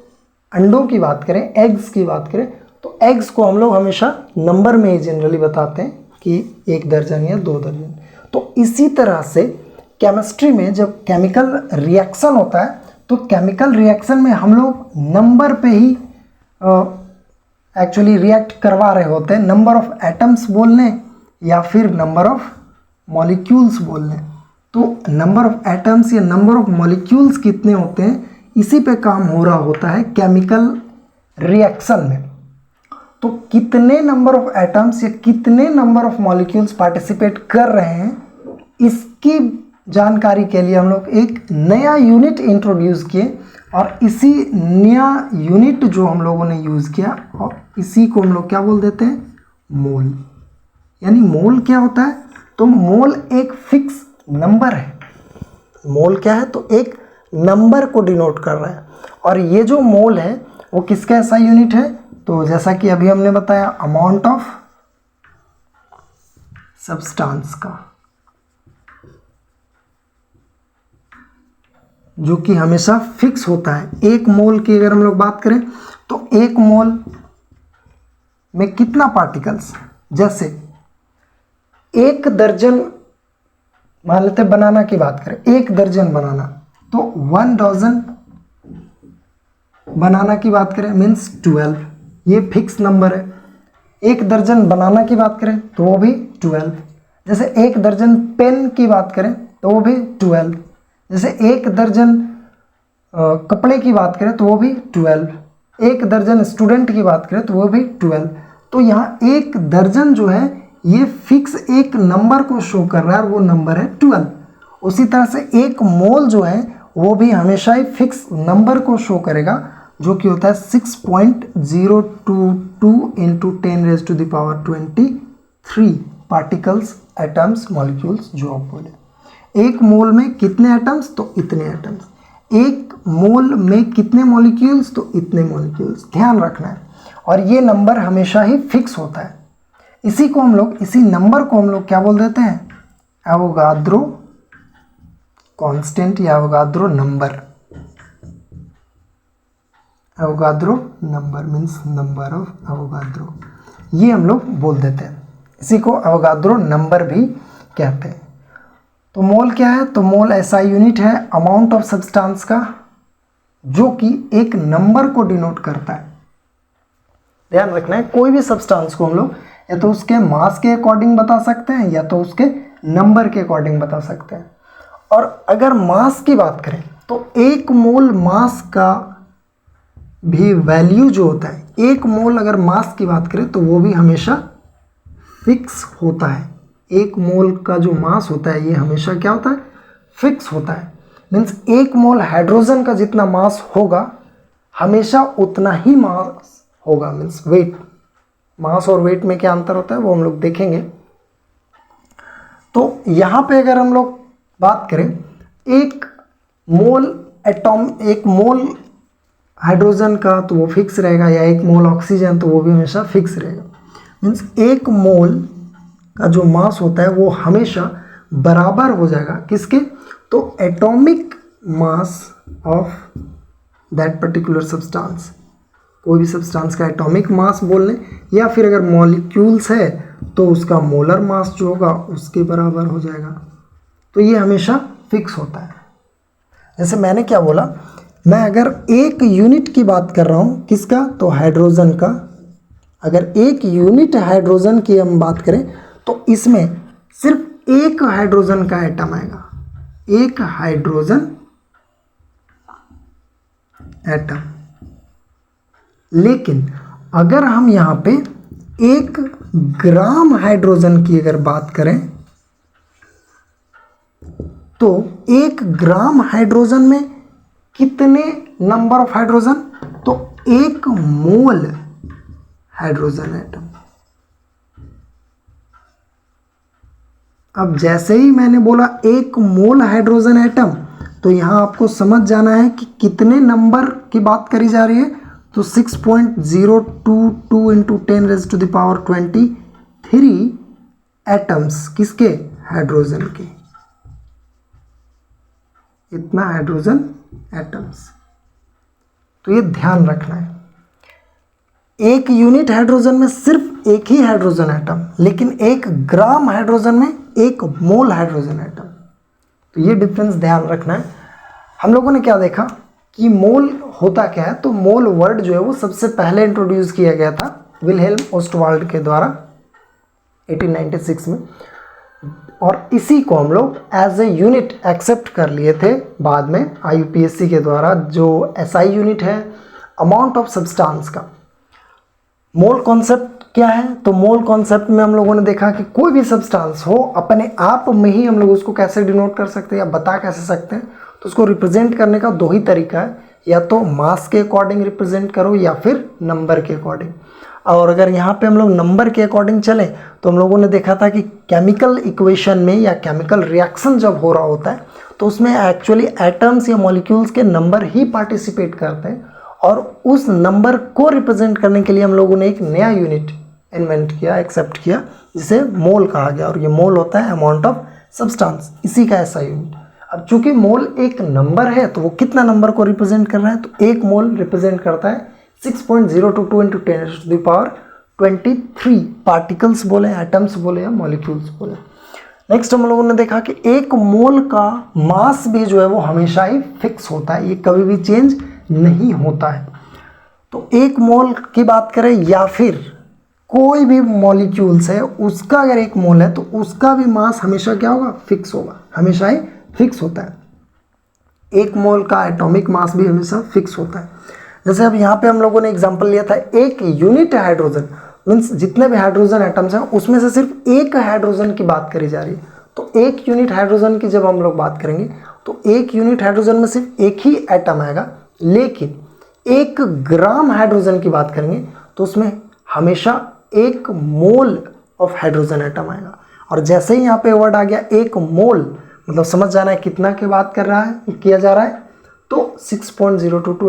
अंडों की बात करें, एग्स की बात करें, तो एग्स को हम लोग हमेशा नंबर में ही जनरली बताते हैं कि 1 दर्जन या 2 दर्जन। तो इसी तरह से केमिस्ट्री में जब केमिकल रिएक्शन होता है तो केमिकल रिएक्शन में हम लोग नंबर पे ही एक्चुअली रिएक्ट करवा रहे होते हैं, नंबर ऑफ एटम्स बोल लें या फिर नंबर ऑफ मॉलिक्यूल्स बोल लें। तो नंबर ऑफ एटम्स या नंबर ऑफ मॉलिक्यूल्स कितने होते हैं, इसी पे काम हो रहा होता है केमिकल रिएक्शन में। तो कितने नंबर ऑफ एटम्स या कितने नंबर ऑफ मॉलिक्यूल्स पार्टिसिपेट कर रहे हैं, इसकी जानकारी के लिए हम लोग एक नया यूनिट इंट्रोड्यूस किए। और इसी नया यूनिट जो हम लोगों ने यूज़ किया, और इसी को हम लोग क्या बोल देते हैं, मोल। यानी मोल क्या होता है, तो मोल एक फिक्स नंबर है। मोल क्या है, तो एक नंबर को डिनोट कर रहा है। और ये जो मोल है वो किसका ऐसा यूनिट है, तो जैसा कि अभी हमने बताया अमाउंट ऑफ सब्सटेंस का, जो कि हमेशा फिक्स होता है। 1 मोल की अगर हम लोग बात करें तो 1 मोल में कितना पार्टिकल्स, जैसे 1 दर्जन मान लेते बनाना की बात करें, 1 दर्जन बनाना, तो 1 डजन बनाना की बात करें मीन्स 12, ये फिक्स नंबर है। 1 दर्जन बनाना की बात करें तो वो भी 12। जैसे 1 दर्जन पेन की बात करें तो वो भी 12। जैसे 1 दर्जन कपड़े की बात करें तो वो भी 12। 1 दर्जन स्टूडेंट की बात करें तो वो भी 12। तो यहाँ 1 दर्जन जो है ये फिक्स एक नंबर को शो कर रहा है और वो नंबर है 12। उसी तरह से 1 मोल जो है वो भी हमेशा ही फिक्स नंबर को शो करेगा, जो कि होता है 6.022 इंटू 10⁻23 पार्टिकल्स, एटम्स, मॉलिक्यूल्स जो आप बोले। एक मोल में कितने एटम्स, तो इतने एटम्स। एक मोल में कितने मॉलिक्यूल्स, तो इतने मॉलिक्यूल्स, ध्यान रखना है। और ये नंबर हमेशा ही फिक्स होता है। इसी नंबर को हम लोग क्या बोल देते हैं, एवोगाद्रो कांस्टेंट या Avogadro number. Avogadro number means number of Avogadro, ये हम लोग बोल देते हैं। इसी को एवोगाद्रो नंबर भी कहते हैं। तो मोल क्या है, तो मोल ऐसा यूनिट है अमाउंट ऑफ सब्सटेंस का, जो कि एक नंबर को डिनोट करता है। ध्यान रखना है, कोई भी सब्सटेंस को हम लोग या तो उसके मास के अकॉर्डिंग बता सकते हैं या तो उसके नंबर के अकॉर्डिंग बता सकते हैं। और अगर मास की बात करें तो एक मोल मास का भी वैल्यू जो होता है, एक मोल अगर मास की बात करें तो वो भी हमेशा फिक्स होता है। एक मोल का जो मास होता है ये हमेशा क्या होता है, फिक्स होता है। मीन्स एक मोल हाइड्रोजन का जितना मास होगा हमेशा उतना ही मास होगा। मीन्स वेट, मास और वेट में क्या अंतर होता है वो हम लोग देखेंगे। तो यहाँ पे अगर हम लोग बात करें, एक मोल हाइड्रोजन का तो वो फिक्स रहेगा, या एक मोल ऑक्सीजन तो वो भी हमेशा फिक्स रहेगा। मीन्स एक मोल का जो मास होता है वो हमेशा बराबर हो जाएगा किसके, तो atomic mass of that particular substance. कोई भी सब्सटेंस का एटॉमिक मास बोल लें, या फिर अगर मॉलिक्यूल्स है तो उसका मोलर मास जो होगा उसके बराबर हो जाएगा। तो ये हमेशा फिक्स होता है। जैसे मैंने क्या बोला, मैं अगर एक यूनिट की बात कर रहा हूँ किसका, तो हाइड्रोजन का। अगर एक यूनिट हाइड्रोजन की हम बात करें तो इसमें सिर्फ एक हाइड्रोजन का एटम आएगा, एक हाइड्रोजन एटम। लेकिन अगर हम यहाँ पे 1 ग्राम हाइड्रोजन की अगर बात करें तो 1 ग्राम हाइड्रोजन में कितने नंबर ऑफ हाइड्रोजन, तो 1 मोल हाइड्रोजन एटम। अब जैसे ही मैंने बोला 1 मोल हाइड्रोजन एटम, तो यहां आपको समझ जाना है कि कितने नंबर की बात करी जा रही है, तो 6.022 इंटू 10⁻23 एटम्स किसके, हाइड्रोजन के। इतना हाइड्रोजन एटम्स। तो ये ध्यान रखना है, एक यूनिट हाइड्रोजन में सिर्फ एक ही हाइड्रोजन एटम, लेकिन 1 ग्राम हाइड्रोजन में 1 मोल हाइड्रोजन एटम। तो ये डिफरेंस ध्यान रखना है। हम लोगों ने क्या देखा कि मोल होता क्या है, तो मोल वर्ड जो है वो सबसे पहले इंट्रोड्यूस किया गया था विल्हेल्म ओस्टवाल्ड के द्वारा 1896 में, और इसी को हम लोग एज ए यूनिट एक्सेप्ट कर लिए थे बाद में IUPAC के द्वारा, जो SI यूनिट है अमाउंट ऑफ सब्सटेंस का। मोल कॉन्सेप्ट क्या है, तो मोल कॉन्सेप्ट में हम लोगों ने देखा कि कोई भी सब्सटेंस हो अपने आप में ही हम लोग उसको कैसे डिनोट कर सकते हैं या बता कैसे सकते हैं, तो उसको रिप्रेजेंट करने का 2 ही तरीका है, या तो मास के अकॉर्डिंग रिप्रेजेंट करो या फिर नंबर के अकॉर्डिंग। और अगर यहाँ पे हम लोग नंबर के अकॉर्डिंग चलें तो हम लोगों ने देखा था कि केमिकल इक्वेशन में या केमिकल रिएक्शन जब हो रहा होता है तो उसमें एक्चुअली एटम्स या मॉलिक्यूल्स के नंबर ही पार्टिसिपेट करते हैं, और उस नंबर को रिप्रेजेंट करने के लिए हम लोगों ने एक नया यूनिट इन्वेंट किया, एक्सेप्ट किया, जिसे मोल कहा गया। और ये मोल होता है अमाउंट ऑफ सब्सटेंस, इसी का ऐसा यूनिट। अब चूंकि मोल एक नंबर है तो वो कितना नंबर को रिप्रेजेंट कर रहा है, तो 1 मोल रिप्रेजेंट करता है 6.022 इंटू 10⁻23 पार्टिकल्स बोले, एटम्स बोले या मॉलिक्यूल्स बोले। नेक्स्ट हम लोगों ने देखा कि 1 मोल का मास भी जो है वो हमेशा ही फिक्स होता है, ये कभी भी चेंज नहीं होता है। तो 1 मोल की बात करें या फिर कोई भी मॉलिक्यूल्स है उसका अगर 1 मोल है तो उसका भी मास हमेशा क्या होगा, फिक्स होगा, हमेशा ही फिक्स होता है। 1 मोल का एटॉमिक मास भी हमेशा फिक्स होता है। जैसे अब यहाँ पे हम लोगों ने एग्जांपल लिया था 1 यूनिट हाइड्रोजन, मीन्स जितने भी हाइड्रोजन एटम्स हैं उसमें से सिर्फ 1 हाइड्रोजन की बात करी जा रही है। तो 1 यूनिट हाइड्रोजन की जब हम लोग बात करेंगे तो 1 यूनिट हाइड्रोजन में सिर्फ एक ही एटम आएगा, लेकिन 1 ग्राम हाइड्रोजन की बात करेंगे तो उसमें हमेशा 1 मोल ऑफ हाइड्रोजन एटम आएगा। और जैसे ही यहाँ पे वर्ड आ गया 1 मोल, मतलब समझ जाना है कितना की बात कर रहा है, किया जा रहा है, तो 6.022 ×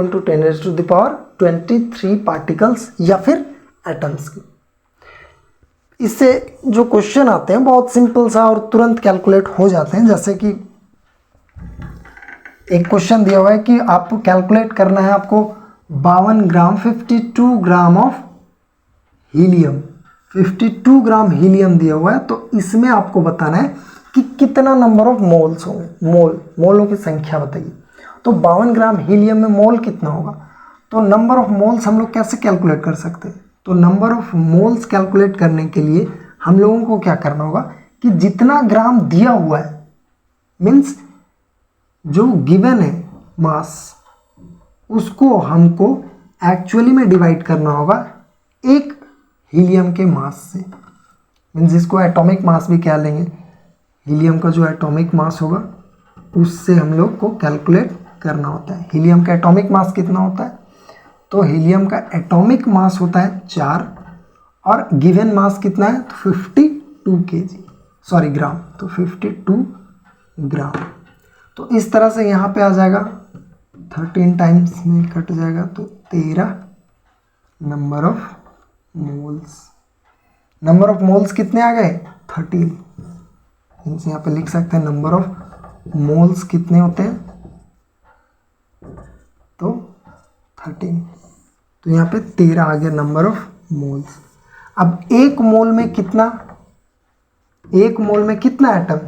10⁻23 पार्टिकल्स या फिर एटम्स की। इससे जो क्वेश्चन आते हैं बहुत सिंपल सा और तुरंत कैलकुलेट हो जाते हैं। जैसे कि एक क्वेश्चन दिया हुआ है कि आपको कैलकुलेट करना है, आपको 52 ग्राम 52 gram of helium, 52 gram helium दिया हुआ है, तो इसमें आपको बताना है कि कितना नंबर ऑफ मोल्स होंगे। मोलों की संख्या बताइए। तो 52 ग्राम हीलियम में मोल कितना होगा, तो नंबर ऑफ मोल्स हम लोग कैसे कैलकुलेट कर सकते हैं। तो नंबर ऑफ मोल्स कैलकुलेट करने के लिए हम लोगों को क्या करना होगा कि जितना ग्राम दिया हुआ है, मीन्स जो गिवन है मास, उसको हमको एक्चुअली में डिवाइड करना होगा एक हीलियम के मास से, मीन्स इसको एटॉमिक मास भी कह लेंगे। हीलियम का जो एटॉमिक मास होगा उससे हम लोग को कैलकुलेट करना होता है। हीलियम का एटॉमिक मास कितना होता है, तो हीलियम का एटॉमिक मास होता है 4 और गिवन मास कितना है, तो 52 ग्राम, तो 52 ग्राम। तो इस तरह से यहाँ पे आ जाएगा 13 टाइम्स में कट जाएगा, तो 13 number of moles. Number of moles कितने आ गए, 13। इनसे यहाँ पे लिख सकते हैं नंबर ऑफ मोल्स कितने होते हैं, तो 13। तो यहाँ पे 13 आ गया नंबर ऑफ मोल्स। अब एक मोल में कितना एटम,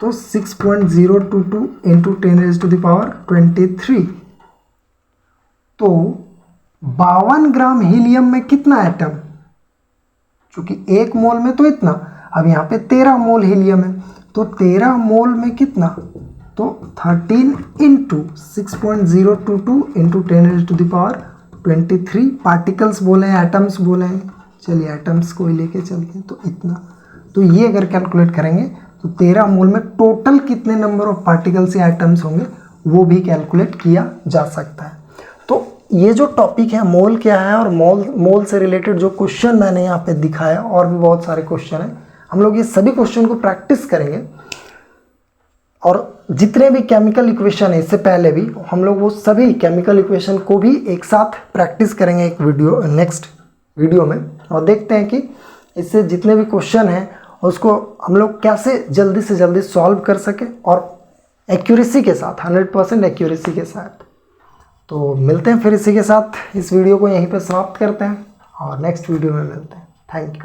तो 6.022 × 10⁻23। तो 52 ग्राम हीलियम में कितना एटम, क्योंकि एक मोल में तो इतना, अब यहाँ पे 13 मोल हीलियम है, तो 13 मोल में कितना, तो 13 × 6.022 × 10⁻23 पार्टिकल्स बोले हैं, एटम्स बोले हैं। चलिए एटम्स को ही लेके चलते हैं, तो इतना। तो ये अगर कैलकुलेट करेंगे तो 13 मोल में टोटल कितने नंबर ऑफ पार्टिकल्स या एटम्स होंगे वो भी कैलकुलेट किया जा सकता है। तो ये जो टॉपिक है मोल क्या है और मोल से रिलेटेड जो क्वेश्चन मैंने यहाँ पे दिखाया, और भी बहुत सारे क्वेश्चन हैं, हम लोग ये सभी क्वेश्चन को प्रैक्टिस करेंगे। और जितने भी केमिकल इक्वेशन है, इससे पहले भी हम लोग वो सभी केमिकल इक्वेशन को भी एक साथ प्रैक्टिस करेंगे एक नेक्स्ट वीडियो में, और देखते हैं कि इससे जितने भी क्वेश्चन हैं उसको हम लोग कैसे जल्दी से जल्दी सॉल्व कर सके, और एक्यूरेसी के साथ, 100% एक्यूरेसी के साथ। तो मिलते हैं फिर इसी के साथ, इस वीडियो को यहीं पर समाप्त करते हैं और नेक्स्ट वीडियो में मिलते हैं। Thank you.